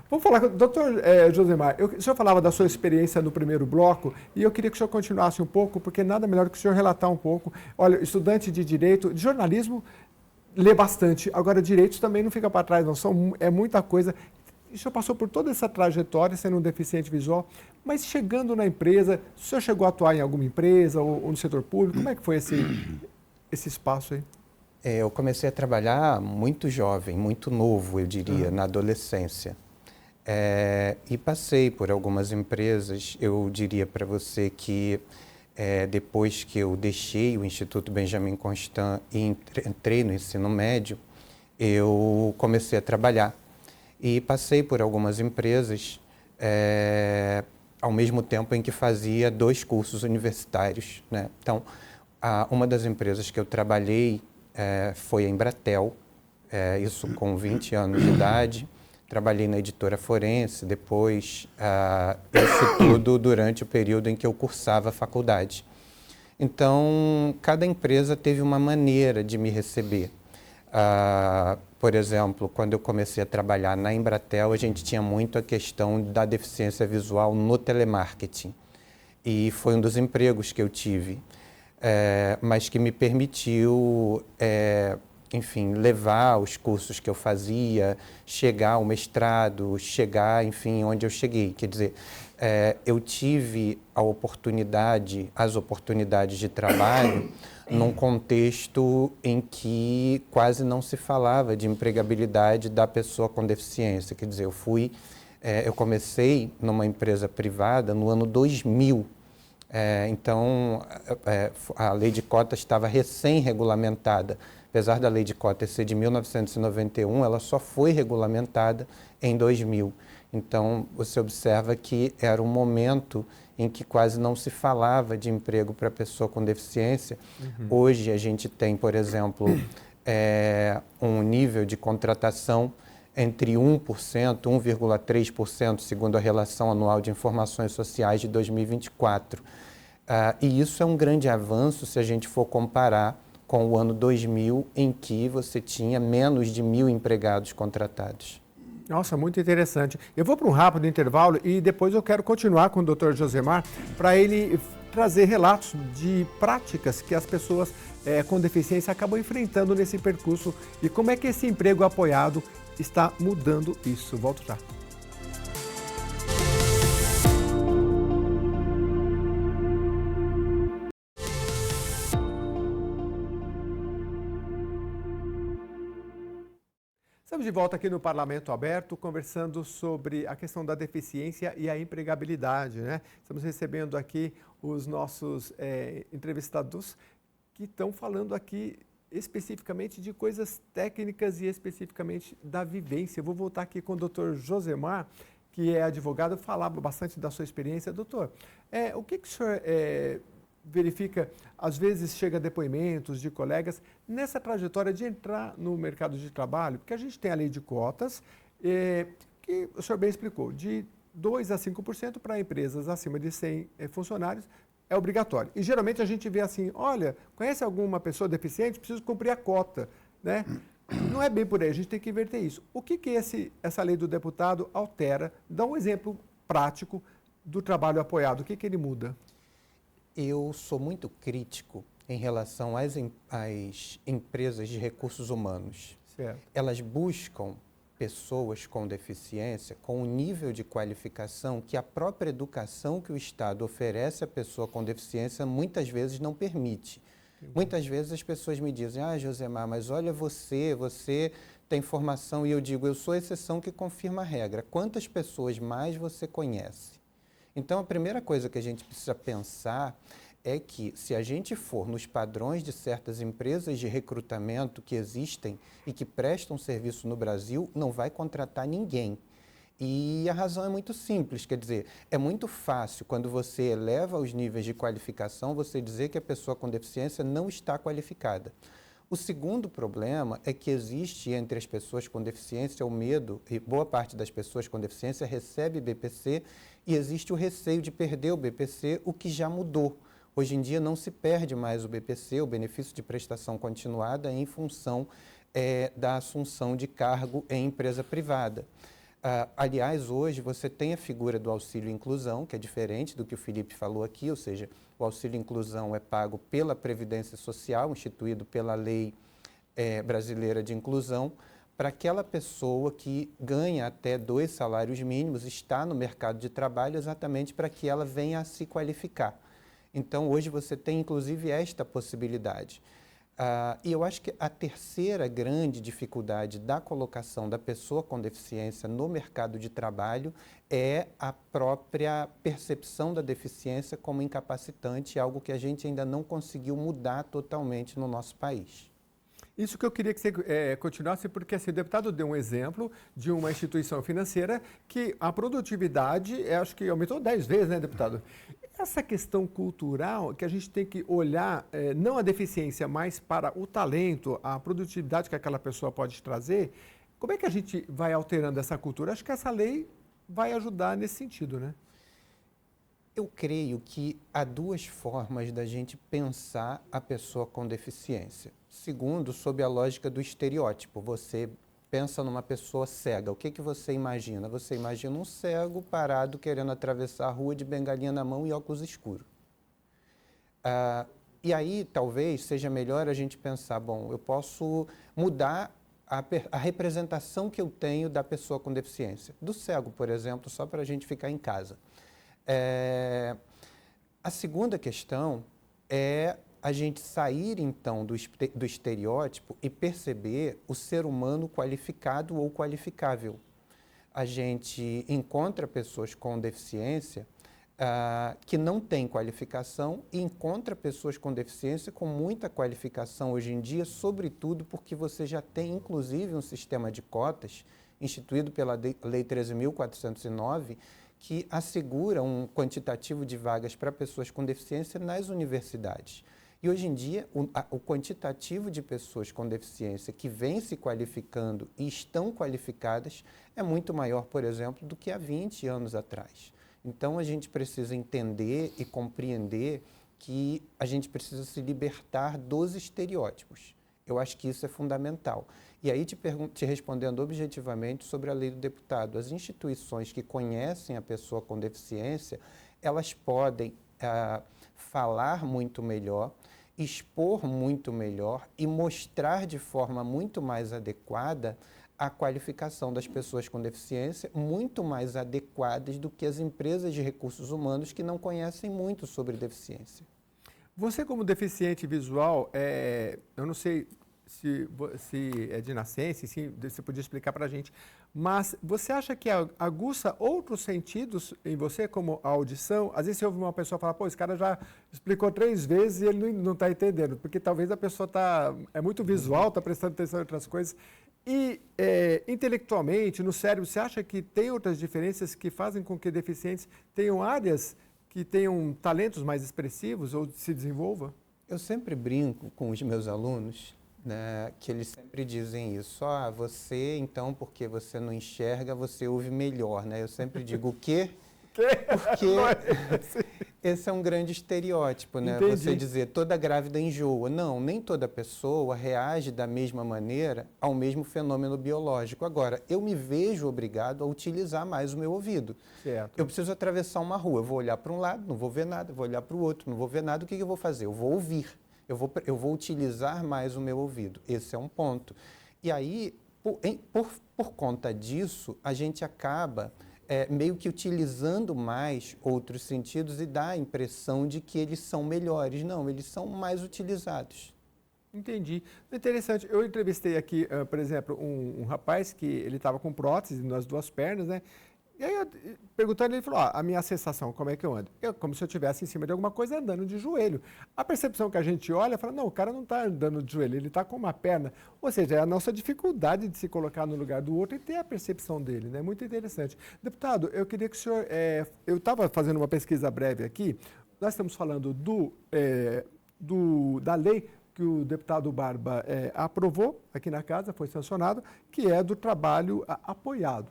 Vamos falar, doutor Josemar, o senhor falava da sua experiência no primeiro bloco e eu queria que o senhor continuasse um pouco, porque nada melhor do que o senhor relatar um pouco. Olha, estudante de direito, de jornalismo, lê bastante. Agora, direitos também não fica para trás, não. É muita coisa. O senhor passou por toda essa trajetória, sendo um deficiente visual, mas chegando na empresa, o senhor chegou a atuar em alguma empresa ou no setor público? Como é que foi esse espaço aí? Eu comecei a trabalhar muito jovem, muito novo, eu diria, na adolescência. E passei por algumas empresas. Eu diria para você que depois que eu deixei o Instituto Benjamin Constant e entrei no ensino médio, eu comecei a trabalhar. E passei por algumas empresas ao mesmo tempo em que fazia 2 cursos universitários, né? Então, uma das empresas que eu trabalhei foi a Embratel, isso com 20 anos de idade. Trabalhei na editora Forense, depois, isso tudo durante o período em que eu cursava a faculdade. Então, cada empresa teve uma maneira de me receber. Por exemplo, quando eu comecei a trabalhar na Embratel, a gente tinha muito a questão da deficiência visual no telemarketing. E foi um dos empregos que eu tive, mas que me permitiu, enfim, levar os cursos que eu fazia, chegar ao mestrado, chegar, enfim, onde eu cheguei. Quer dizer, eu tive as oportunidades de trabalho num contexto em que quase não se falava de empregabilidade da pessoa com deficiência. Quer dizer, eu comecei numa empresa privada no ano 2000. Então, a lei de cotas estava recém-regulamentada. Apesar da lei de cotas ser de 1991, ela só foi regulamentada em 2000. Então, você observa que era um momento em que quase não se falava de emprego para pessoa com deficiência. Hoje a gente tem, por exemplo, um nível de contratação entre 1%, 1,3%, segundo a Relação Anual de Informações Sociais de 2024. E isso é um grande avanço se a gente for comparar com o ano 2000, em que você tinha menos de 1.000 empregados contratados. Nossa, muito interessante. Eu vou para um rápido intervalo e depois eu quero continuar com o Dr. Josemar para ele trazer relatos de práticas que as pessoas com deficiência acabam enfrentando nesse percurso e como é que esse emprego apoiado está mudando isso. Volto já. Estamos de volta aqui no Parlamento Aberto, conversando sobre a questão da deficiência e a empregabilidade, né? Estamos recebendo aqui os nossos entrevistados que estão falando aqui especificamente de coisas técnicas e especificamente da vivência. Eu vou voltar aqui com o Dr. Josemar, que é advogado, falava bastante da sua experiência. Doutor, o que o senhor verifica, às vezes chega depoimentos de colegas nessa trajetória de entrar no mercado de trabalho, porque a gente tem a lei de cotas, que o senhor bem explicou, de 2% a 5% para empresas acima de 100 funcionários, é obrigatório. E geralmente a gente vê assim, olha, conhece alguma pessoa deficiente? Precisa cumprir a cota, né? Não é bem por aí, a gente tem que inverter isso. O que essa lei do deputado altera? Dá um exemplo prático do trabalho apoiado, o que ele muda? Eu sou muito crítico em relação às empresas de recursos humanos. Certo. Elas buscam pessoas com deficiência com um nível de qualificação que a própria educação que o Estado oferece à pessoa com deficiência muitas vezes não permite. Muitas vezes as pessoas me dizem, Josemar, mas olha você tem formação, e eu digo, eu sou a exceção que confirma a regra. Quantas pessoas mais você conhece? Então, a primeira coisa que a gente precisa pensar é que, se a gente for nos padrões de certas empresas de recrutamento que existem e que prestam serviço no Brasil, não vai contratar ninguém. E a razão é muito simples, quer dizer, é muito fácil quando você eleva os níveis de qualificação, você dizer que a pessoa com deficiência não está qualificada. O segundo problema é que existe entre as pessoas com deficiência o medo, e boa parte das pessoas com deficiência recebe BPC, e existe o receio de perder o BPC, o que já mudou. Hoje em dia não se perde mais o BPC, o benefício de prestação continuada, em função da assunção de cargo em empresa privada. Aliás, hoje você tem a figura do auxílio inclusão, que é diferente do que o Felipe falou aqui, ou seja, o auxílio inclusão é pago pela Previdência Social, instituído pela Lei Brasileira de Inclusão, para aquela pessoa que ganha até 2 salários mínimos, está no mercado de trabalho exatamente para que ela venha a se qualificar. Então, hoje você tem, inclusive, esta possibilidade. E eu acho que a terceira grande dificuldade da colocação da pessoa com deficiência no mercado de trabalho é a própria percepção da deficiência como incapacitante, algo que a gente ainda não conseguiu mudar totalmente no nosso país. Isso que eu queria que você continuasse, porque assim, o deputado deu um exemplo de uma instituição financeira que a produtividade, acho que aumentou 10 vezes, né, deputado? Essa questão cultural que a gente tem que olhar, não a deficiência, mas para o talento, a produtividade que aquela pessoa pode trazer, como é que a gente vai alterando essa cultura? Acho que essa lei vai ajudar nesse sentido, né? Eu creio que há 2 formas da gente pensar a pessoa com deficiência. Segundo, sob a lógica do estereótipo. Você pensa numa pessoa cega. O que você imagina? Você imagina um cego parado querendo atravessar a rua de bengalinha na mão e óculos escuros. E aí, talvez, seja melhor a gente pensar, bom, eu posso mudar a representação que eu tenho da pessoa com deficiência. Do cego, por exemplo, só para a gente ficar em casa. A segunda questão é a gente sair, então, do estereótipo e perceber o ser humano qualificado ou qualificável. A gente encontra pessoas com deficiência que não têm qualificação e encontra pessoas com deficiência com muita qualificação hoje em dia, sobretudo porque você já tem, inclusive, um sistema de cotas instituído pela Lei 13.409, que assegura um quantitativo de vagas para pessoas com deficiência nas universidades. E hoje em dia, o quantitativo de pessoas com deficiência que vêm se qualificando e estão qualificadas é muito maior, por exemplo, do que há 20 anos atrás. Então, a gente precisa entender e compreender que a gente precisa se libertar dos estereótipos. Eu acho que isso é fundamental. E aí, te respondendo objetivamente sobre a lei do deputado, as instituições que conhecem a pessoa com deficiência, elas podem falar muito melhor, expor muito melhor e mostrar de forma muito mais adequada a qualificação das pessoas com deficiência, muito mais adequadas do que as empresas de recursos humanos que não conhecem muito sobre deficiência. Você, como deficiente visual, eu não sei se é de nascença, se você podia explicar para a gente, mas você acha que aguça outros sentidos em você, como a audição? Às vezes você ouve uma pessoa falar, pô, esse cara já explicou 3 vezes e ele não está entendendo, porque talvez a pessoa é muito visual, está prestando atenção em outras coisas. E intelectualmente, no cérebro, você acha que tem outras diferenças que fazem com que deficientes tenham áreas que tenham talentos mais expressivos ou se desenvolva? Eu sempre brinco com os meus alunos, né, que eles sempre dizem isso. Você, então, porque você não enxerga, você ouve melhor, né? Eu sempre digo o quê? Porque esse é um grande estereótipo, né? Entendi. Você dizer toda grávida enjoa. Não, nem toda pessoa reage da mesma maneira ao mesmo fenômeno biológico. Agora, eu me vejo obrigado a utilizar mais o meu ouvido. Certo. Eu preciso atravessar uma rua, eu vou olhar para um lado, não vou ver nada, vou olhar para o outro, não vou ver nada, o que eu vou fazer? Eu vou ouvir, eu vou utilizar mais o meu ouvido. Esse é um ponto. E aí, por conta disso, a gente acaba meio que utilizando mais outros sentidos e dá a impressão de que eles são melhores. Não, eles são mais utilizados. Entendi. Interessante. Eu entrevistei aqui, por exemplo, um rapaz que ele estava com prótese nas duas pernas, né? E aí, perguntando, ele falou, a minha sensação, como é que eu ando? Como se eu estivesse em cima de alguma coisa andando de joelho. A percepção que a gente olha, fala, não, o cara não está andando de joelho, ele está com uma perna. Ou seja, é a nossa dificuldade de se colocar no lugar do outro e ter a percepção dele, né? Muito interessante. Deputado, eu queria que o senhor... eu estava fazendo uma pesquisa breve aqui, nós estamos falando da lei que o deputado Barba aprovou aqui na casa, foi sancionado, que é do trabalho apoiado.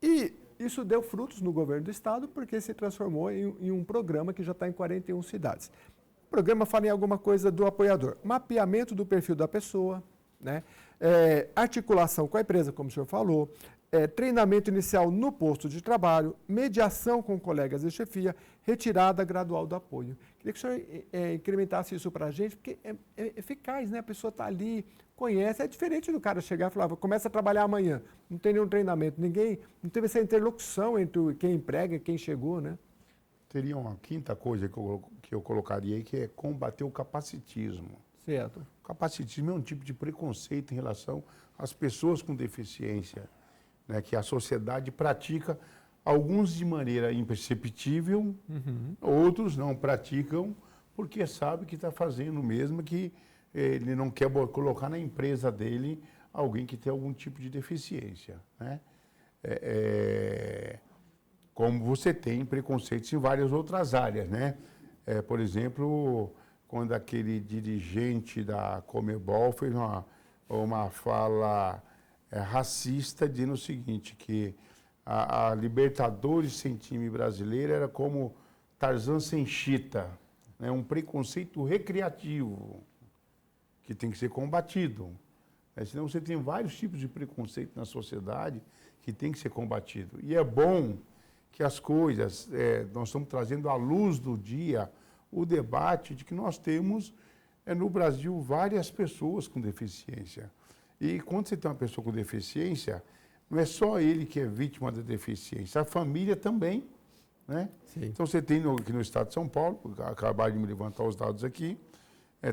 E isso deu frutos no governo do estado porque se transformou em um programa que já está em 41 cidades. O programa fala em alguma coisa do apoiador, mapeamento do perfil da pessoa, né? Articulação com a empresa, como o senhor falou, treinamento inicial no posto de trabalho, mediação com colegas de chefia, retirada gradual do apoio. Queria que o senhor incrementasse isso para a gente, porque é eficaz, né? A pessoa está ali, conhece, é diferente do cara chegar e falar, começa a trabalhar amanhã, não tem nenhum treinamento, não teve essa interlocução entre quem emprega e quem chegou, né? Teria uma quinta coisa que eu colocaria aí, que é combater o capacitismo. Certo. O capacitismo é um tipo de preconceito em relação às pessoas com deficiência, né, que a sociedade pratica, alguns de maneira imperceptível, outros não praticam, porque sabe que está fazendo mesmo, que ele não quer colocar na empresa dele alguém que tem algum tipo de deficiência, né? Como você tem preconceitos em várias outras áreas, né? Por exemplo, quando aquele dirigente da Comebol fez uma fala racista, dizendo o seguinte, que a Libertadores sem time brasileiro era como Tarzan sem chita, né? Um preconceito recreativo que tem que ser combatido. Senão você tem vários tipos de preconceito na sociedade que tem que ser combatido. E é bom que as coisas, nós estamos trazendo à luz do dia o debate de que nós temos no Brasil várias pessoas com deficiência. E quando você tem uma pessoa com deficiência, não é só ele que é vítima da deficiência, a família também, né? Sim. Então você tem aqui no estado de São Paulo, acabaram de me levantar os dados aqui,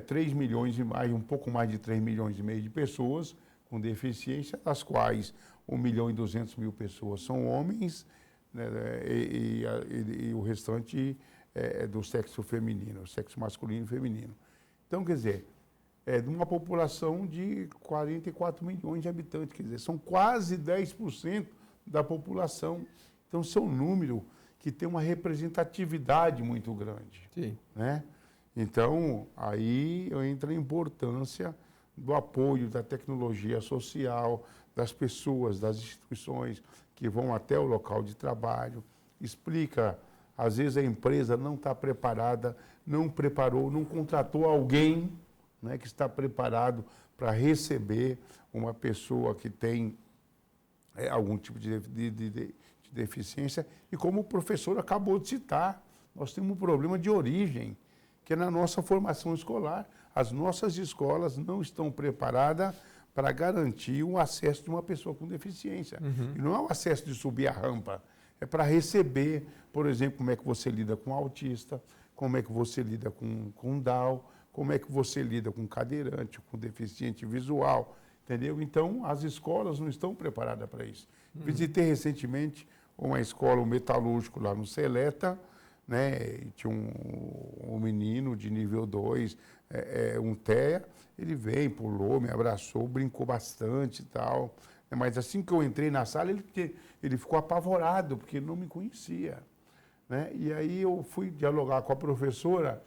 3 milhões e mais, um pouco mais de 3 milhões e meio de pessoas com deficiência, das quais 1.200.000 pessoas são homens, né, e o restante é do sexo feminino, sexo masculino e feminino. Então, quer dizer, de uma população de 44 milhões de habitantes, quer dizer, são quase 10% da população. Então, isso é um número que tem uma representatividade muito grande. Sim. Né? Então, aí entra a importância do apoio da tecnologia social, das pessoas, das instituições que vão até o local de trabalho, explica, às vezes a empresa não está preparada, não preparou, não contratou alguém, né, que está preparado para receber uma pessoa que tem algum tipo de deficiência. E como o professor acabou de citar, nós temos um problema de origem, que é na nossa formação escolar. As nossas escolas não estão preparadas para garantir o acesso de uma pessoa com deficiência. E não é o acesso de subir a rampa, é para receber, por exemplo, como é que você lida com autista, como é que você lida com Down, como é que você lida com cadeirante, com deficiente visual, entendeu? Então, as escolas não estão preparadas para isso. Visitei recentemente uma escola, um metalúrgico lá no Seleta, né? E tinha um menino de nível 2, um TEA, ele veio, pulou, me abraçou, brincou bastante e tal. Mas assim que eu entrei na sala, ele ficou apavorado, porque ele não me conhecia. né? E aí eu fui dialogar com a professora,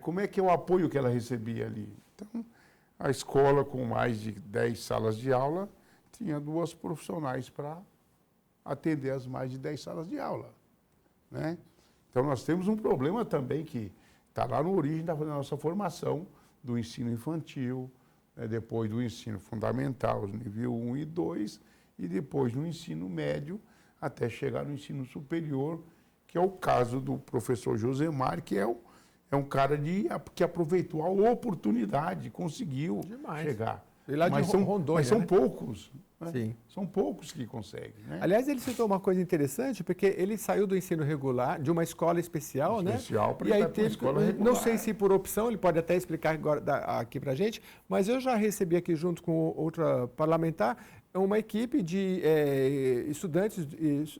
como é que é o apoio que ela recebia ali. Então, a escola com mais de 10 salas de aula tinha 2 profissionais para atender as mais de 10 salas de aula, né? Então, nós temos um problema também que está lá na origem da nossa formação, do ensino infantil, depois do ensino fundamental, nível 1 e 2, e depois no ensino médio, até chegar no ensino superior, que é o caso do professor Josemar, que é um cara que aproveitou a oportunidade, conseguiu chegar. E lá de Rondônia, mas são né? poucos. Né? Sim. São poucos que conseguem. Né? Aliás, ele citou uma coisa interessante, porque ele saiu do ensino regular, de uma escola especial, né? Especial para e aí ir para uma escola regular. não sei se por opção, ele pode até explicar agora, aqui para a gente, mas eu já recebi aqui junto com outra parlamentar uma equipe de estudantes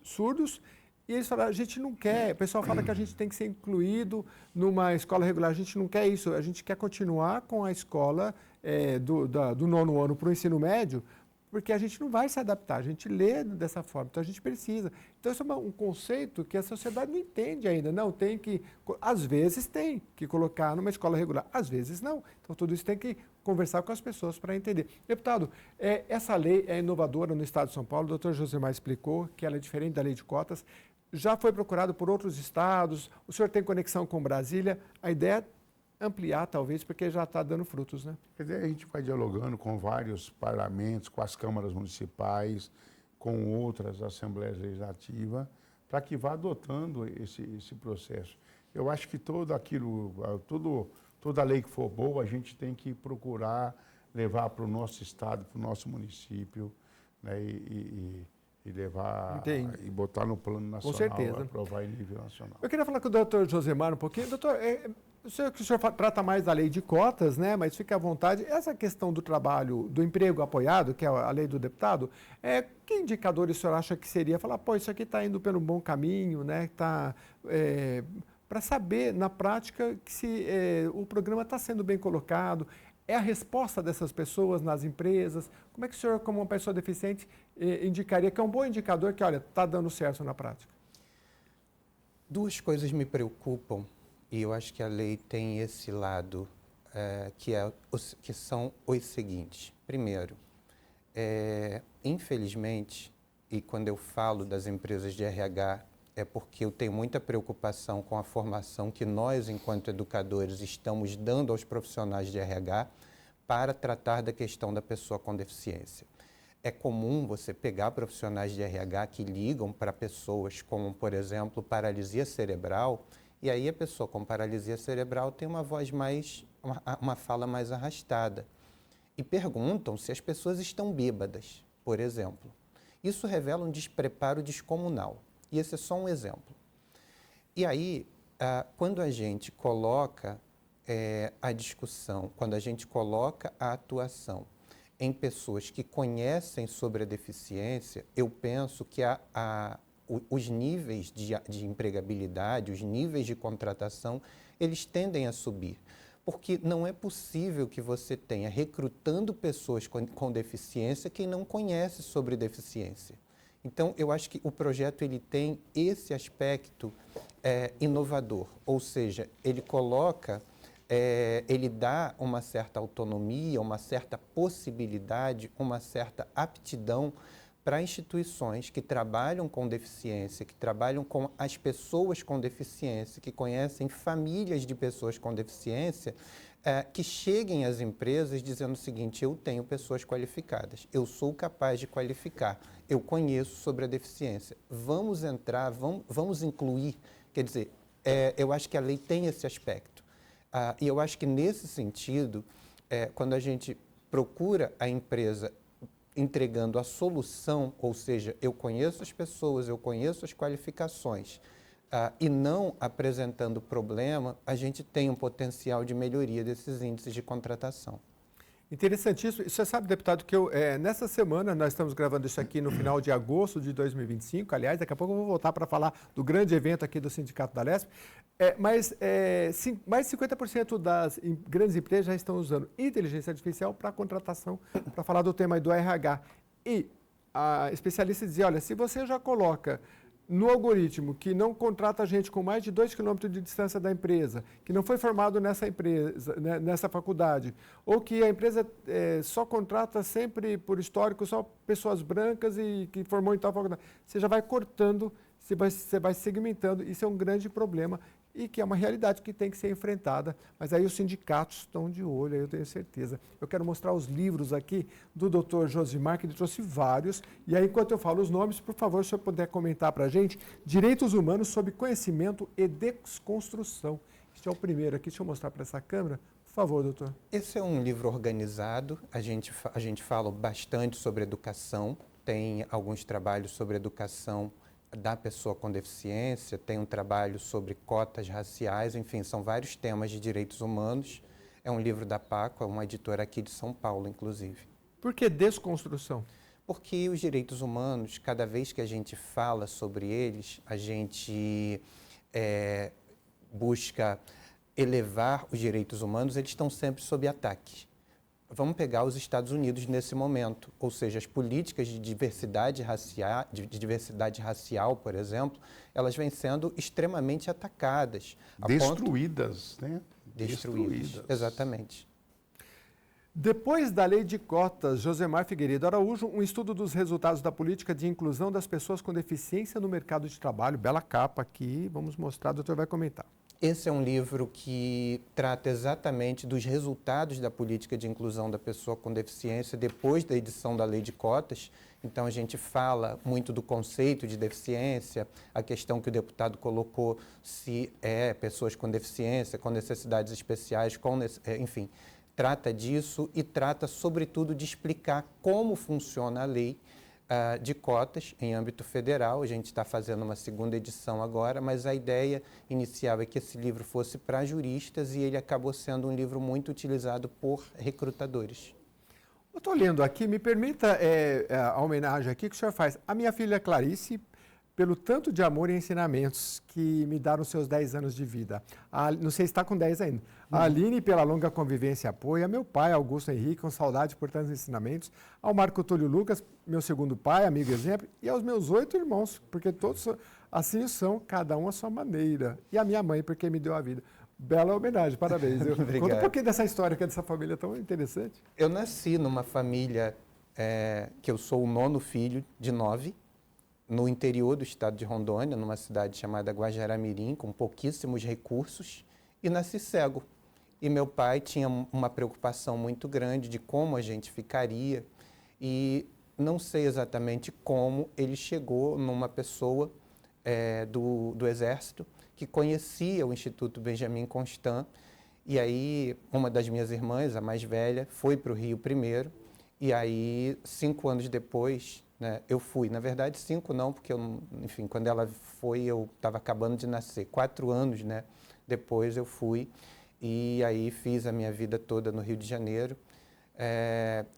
surdos. E eles falaram, a gente não quer, o pessoal fala que a gente tem que ser incluído numa escola regular, a gente não quer isso, a gente quer continuar com a escola do 9º ano para o ensino médio, porque a gente não vai se adaptar, a gente lê dessa forma, então a gente precisa. Então isso é um conceito que a sociedade não entende ainda, não, tem que, às vezes tem que colocar numa escola regular, às vezes não. Então tudo isso tem que conversar com as pessoas para entender. Deputado, essa lei é inovadora no estado de São Paulo, o doutor Josemar explicou que ela é diferente da lei de cotas, já foi procurado por outros estados, o senhor tem conexão com Brasília, a ideia é ampliar talvez, porque já está dando frutos, né? Quer dizer, a gente vai dialogando com vários parlamentos, com as câmaras municipais, com outras assembleias legislativas, para que vá adotando esse processo. Eu acho que toda lei que for boa, a gente tem que procurar levar para o nosso estado, para o nosso município, né, e levar e botar no plano nacional, com certeza, aprovar em nível nacional. Eu queria falar com o doutor Josemar um pouquinho. Doutor, eu sei que o senhor trata mais da lei de cotas, né? Mas fique à vontade. Essa questão do trabalho, do emprego apoiado, que é a lei do deputado, que indicadores o senhor acha que seria falar, pô, isso aqui está indo pelo bom caminho, né? Para saber, na prática, que se o programa está sendo bem colocado, é a resposta dessas pessoas nas empresas? Como é que o senhor, como uma pessoa deficiente, indicaria que é um bom indicador que, olha, está dando certo na prática? 2 coisas me preocupam, e eu acho que a lei tem esse lado, que são os seguintes. Primeiro, infelizmente, e quando eu falo das empresas de RH, é porque eu tenho muita preocupação com a formação que nós, enquanto educadores, estamos dando aos profissionais de RH para tratar da questão da pessoa com deficiência. É comum você pegar profissionais de RH que ligam para pessoas como, por exemplo, paralisia cerebral, e aí a pessoa com paralisia cerebral tem uma voz uma fala mais arrastada. E perguntam se as pessoas estão bêbadas, por exemplo. Isso revela um despreparo descomunal. E esse é só um exemplo. E aí, quando a gente coloca a discussão, quando a gente coloca a atuação em pessoas que conhecem sobre a deficiência, eu penso que os níveis de empregabilidade, os níveis de contratação, eles tendem a subir. Porque não é possível que você tenha recrutando pessoas com deficiência quem não conhece sobre deficiência. Então, eu acho que o projeto ele tem esse aspecto inovador, ou seja, ele coloca, ele dá uma certa autonomia, uma certa possibilidade, uma certa aptidão para instituições que trabalham com deficiência, que trabalham com as pessoas com deficiência, que conhecem famílias de pessoas com deficiência, que cheguem às empresas dizendo o seguinte: eu tenho pessoas qualificadas, eu sou capaz de qualificar, eu conheço sobre a deficiência, vamos entrar, vamos incluir. Quer dizer, eu acho que a lei tem esse aspecto. E eu acho que nesse sentido, quando a gente procura a empresa entregando a solução, ou seja, eu conheço as pessoas, eu conheço as qualificações, e não apresentando problema, a gente tem um potencial de melhoria desses índices de contratação. Interessantíssimo. Você sabe, deputado, que nessa semana, nós estamos gravando isso aqui no final de agosto de 2025, aliás, daqui a pouco eu vou voltar para falar do grande evento aqui do Sindicato da Lesp, mais de 50% das grandes empresas já estão usando inteligência artificial para contratação, para falar do tema do RH. E a especialista dizia, olha, se você já coloca no algoritmo que não contrata gente com mais de 2 quilômetros de distância da empresa, que não foi formado nessa empresa, né, nessa faculdade, ou que a empresa só contrata sempre por histórico só pessoas brancas e que formou em tal faculdade, você já vai cortando, você vai segmentando. Isso é um grande problema e que é uma realidade que tem que ser enfrentada. Mas aí os sindicatos estão de olho, eu tenho certeza. Eu quero mostrar os livros aqui do Dr. Josimar, que ele trouxe vários. E aí, enquanto eu falo os nomes, por favor, se eu puder comentar para a gente, Direitos Humanos sob Conhecimento e Desconstrução. Este é o primeiro aqui, deixa eu mostrar para essa câmera. Por favor, doutor. Esse é um livro organizado, a gente fala bastante sobre educação, tem alguns trabalhos sobre educação da pessoa com deficiência, tem um trabalho sobre cotas raciais, enfim, são vários temas de direitos humanos. É um livro da Paco, é uma editora aqui de São Paulo, inclusive. Por que desconstrução? Porque os direitos humanos, cada vez que a gente fala sobre eles, a gente busca elevar os direitos humanos, eles estão sempre sob ataque. Vamos pegar os Estados Unidos nesse momento, ou seja, as políticas de diversidade racial, por exemplo, elas vêm sendo extremamente atacadas. Destruídas, né? Destruídas, exatamente. Depois da lei de cotas, Josemar Figueiredo Araújo, um estudo dos resultados da política de inclusão das pessoas com deficiência no mercado de trabalho. Bela capa aqui, vamos mostrar, o doutor vai comentar. Esse é um livro que trata exatamente dos resultados da política de inclusão da pessoa com deficiência depois da edição da lei de cotas. Então, a gente fala muito do conceito de deficiência, a questão que o deputado colocou, se é pessoas com deficiência, com necessidades especiais, enfim, trata disso e trata, sobretudo, de explicar como funciona a lei de cotas em âmbito federal. A gente está fazendo uma segunda edição agora, mas a ideia inicial é que esse livro fosse para juristas e ele acabou sendo um livro muito utilizado por recrutadores. Eu estou lendo aqui, me permita a homenagem aqui que o senhor faz. A minha filha Clarice, pelo tanto de amor e ensinamentos que me deram seus 10 anos de vida. Não sei se está com 10 ainda. A Aline, pela longa convivência e apoio. A meu pai, Augusto Henrique, com saudade por tantos ensinamentos. Ao Marco Túlio Lucas, meu segundo pai, amigo e exemplo. E aos meus 8 irmãos, porque todos assim são, cada um à sua maneira. E a minha mãe, porque me deu a vida. Bela homenagem, parabéns. Conta um pouquinho dessa história, que é dessa família tão interessante. Eu nasci numa família que eu sou o 9º filho de 9, no interior do estado de Rondônia, numa cidade chamada Guajará-Mirim, com pouquíssimos recursos, e nasci cego. E meu pai tinha uma preocupação muito grande de como a gente ficaria, e não sei exatamente como ele chegou numa pessoa do Exército que conhecia o Instituto Benjamin Constant, e aí uma das minhas irmãs, a mais velha, foi para o Rio primeiro, e aí 5 anos depois, né, eu fui. Na verdade, 5 não, porque enfim, quando ela foi, eu estava acabando de nascer. 4 anos, né, depois eu fui e aí fiz a minha vida toda no Rio de Janeiro.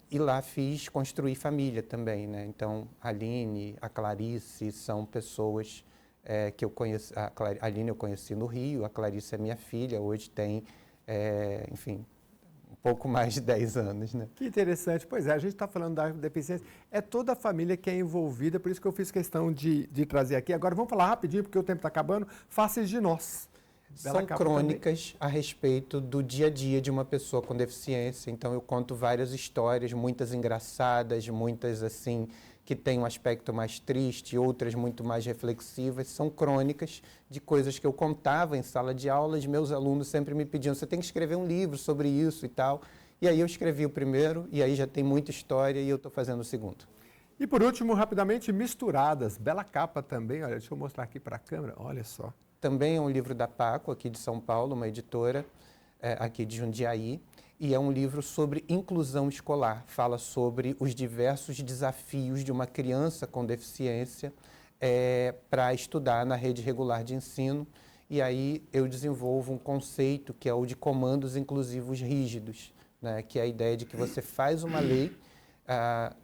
E lá construir família também, né? Então, a Aline, a Clarice são pessoas que eu conheci. A Aline eu conheci no Rio, a Clarice é minha filha, hoje tem, enfim, um pouco mais de 10 anos, né? Que interessante. Pois é, a gente está falando da deficiência. É toda a família que é envolvida, por isso que eu fiz questão de trazer aqui. Agora, vamos falar rapidinho, porque o tempo está acabando. Faces de Nós. São crônicas a respeito do dia a dia de uma pessoa com deficiência. Então, eu conto várias histórias, muitas engraçadas, muitas, assim, que têm um aspecto mais triste, outras muito mais reflexivas. São crônicas de coisas que eu contava em sala de aula. Os meus alunos sempre me pediam, você tem que escrever um livro sobre isso e tal. E aí eu escrevi o primeiro, e aí já tem muita história, e eu estou fazendo o segundo. E por último, rapidamente, Misturadas. Bela capa também, olha, deixa eu mostrar aqui para a câmera, olha só. Também é um livro da Paco, aqui de São Paulo, uma editora aqui de Jundiaí, e é um livro sobre inclusão escolar. Fala sobre os diversos desafios de uma criança com deficiência para estudar na rede regular de ensino. E aí eu desenvolvo um conceito que é o de comandos inclusivos rígidos, né? Que é a ideia de que você faz uma lei,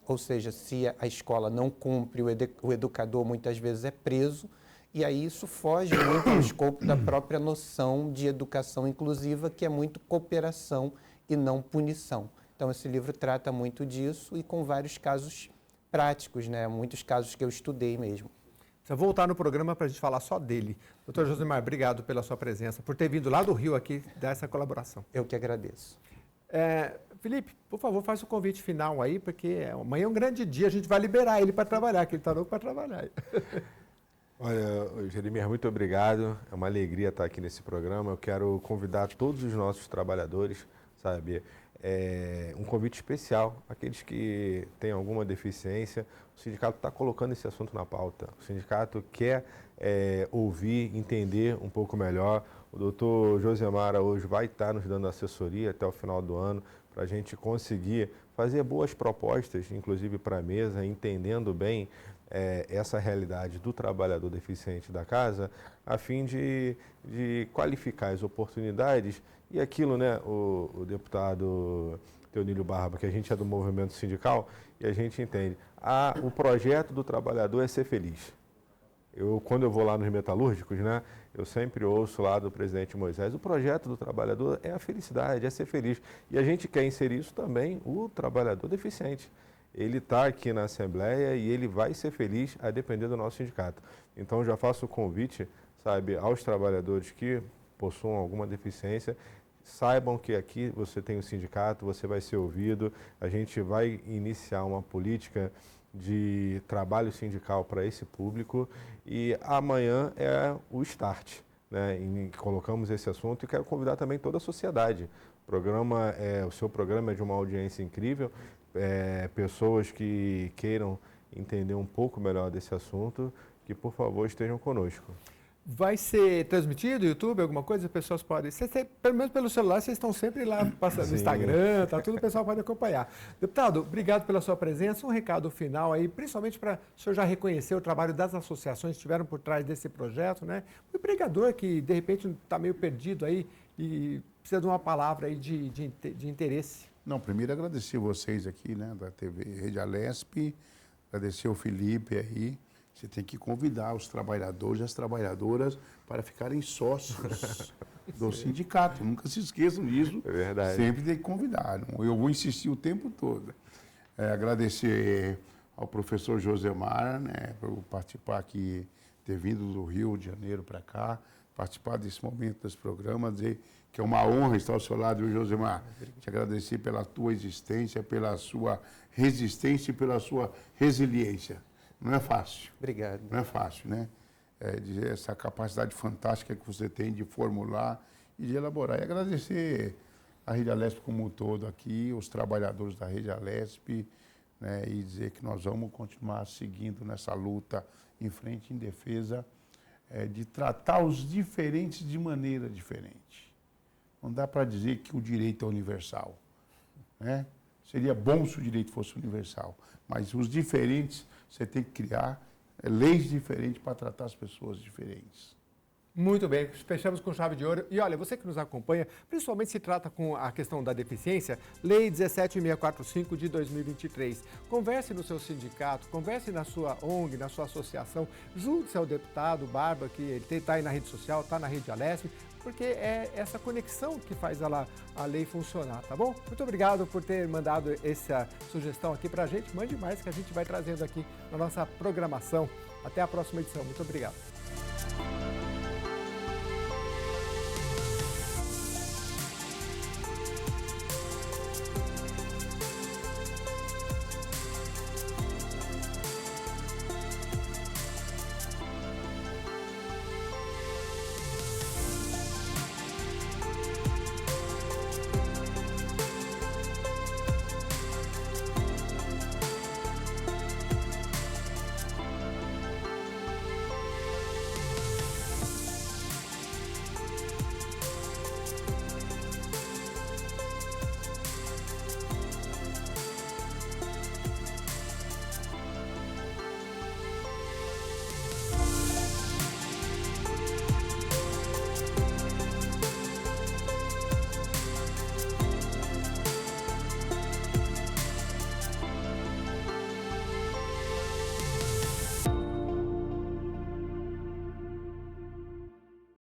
ou seja, se a escola não cumpre, o educador muitas vezes é preso. E aí isso foge muito ao escopo da própria noção de educação inclusiva, que é muito cooperação e não punição. Então, esse livro trata muito disso e com vários casos práticos, né? Muitos casos que eu estudei mesmo. Precisa voltar no programa para a gente falar só dele. Doutor Josemar, obrigado pela sua presença, por ter vindo lá do Rio aqui dar essa colaboração. Eu que agradeço. Felipe, por favor, faz o convite final aí, porque amanhã é um grande dia, a gente vai liberar ele para trabalhar, que ele está louco para trabalhar. Olha, Jeremias, muito obrigado. É uma alegria estar aqui nesse programa. Eu quero convidar todos os nossos trabalhadores, sabe? Um convite especial, aqueles que têm alguma deficiência. O sindicato está colocando esse assunto na pauta. O sindicato quer ouvir, entender um pouco melhor. O doutor Josemar hoje vai estar nos dando assessoria até o final do ano para a gente conseguir fazer boas propostas, inclusive para a mesa, entendendo bem essa realidade do trabalhador deficiente da casa, a fim de qualificar as oportunidades e aquilo, né, o deputado Teonílio Barba, que a gente é do movimento sindical e a gente entende, o projeto do trabalhador é ser feliz. Quando eu vou lá nos metalúrgicos, né, eu sempre ouço lá do presidente Moisés, o projeto do trabalhador é a felicidade, é ser feliz. E a gente quer inserir isso também, o trabalhador deficiente. Ele está aqui na Assembleia e ele vai ser feliz a depender do nosso sindicato. Então, já faço o convite, sabe, aos trabalhadores que possuam alguma deficiência, saibam que aqui você tem um sindicato, você vai ser ouvido, a gente vai iniciar uma política de trabalho sindical para esse público e amanhã é o start, né? E colocamos esse assunto e quero convidar também toda a sociedade. O seu programa é de uma audiência incrível, pessoas que queiram entender um pouco melhor desse assunto, que por favor estejam conosco. Vai ser transmitido no YouTube, alguma coisa? As pessoas podem... pelo menos pelo celular, vocês estão sempre lá passando no Instagram, tá tudo, o pessoal pode acompanhar. Deputado, obrigado pela sua presença. Um recado final aí, principalmente para o senhor já reconhecer o trabalho das associações que estiveram por trás desse projeto, né? O empregador que, de repente, está meio perdido aí e precisa de uma palavra aí de interesse. Não, primeiro agradecer vocês aqui, né, da TV Rede Alesp, agradecer o Felipe aí. Você tem que convidar os trabalhadores e as trabalhadoras para ficarem sócios do sindicato. Nunca se esqueçam disso. É verdade. Sempre tem que convidar. Eu vou insistir o tempo todo. Agradecer ao professor Josemar, né, por participar aqui, ter vindo do Rio de Janeiro para cá, participar desse momento desse programa, dizer que é uma honra estar ao seu lado, viu, Josemar? Te agradecer pela tua existência, pela sua resistência e pela sua resiliência. Não é fácil. Obrigado. Não é fácil, né? Essa capacidade fantástica que você tem de formular e de elaborar. E agradecer a Rede Alesp como um todo aqui, os trabalhadores da Rede Alesp, né? E dizer que nós vamos continuar seguindo nessa luta em frente, em defesa de tratar os diferentes de maneira diferente. Não dá para dizer que o direito é universal, né? Seria bom se o direito fosse universal, mas os diferentes, você tem que criar leis diferentes para tratar as pessoas diferentes. Muito bem, fechamos com chave de ouro. E olha, você que nos acompanha, principalmente se trata com a questão da deficiência, Lei 17645 de 2023. Converse no seu sindicato, converse na sua ONG, na sua associação, junte-se ao deputado Barba, que ele está aí na rede social, está na Rede Alesp, porque é essa conexão que faz a lei funcionar, tá bom? Muito obrigado por ter mandado essa sugestão aqui para a gente. Mande mais que a gente vai trazendo aqui na nossa programação. Até a próxima edição. Muito obrigado.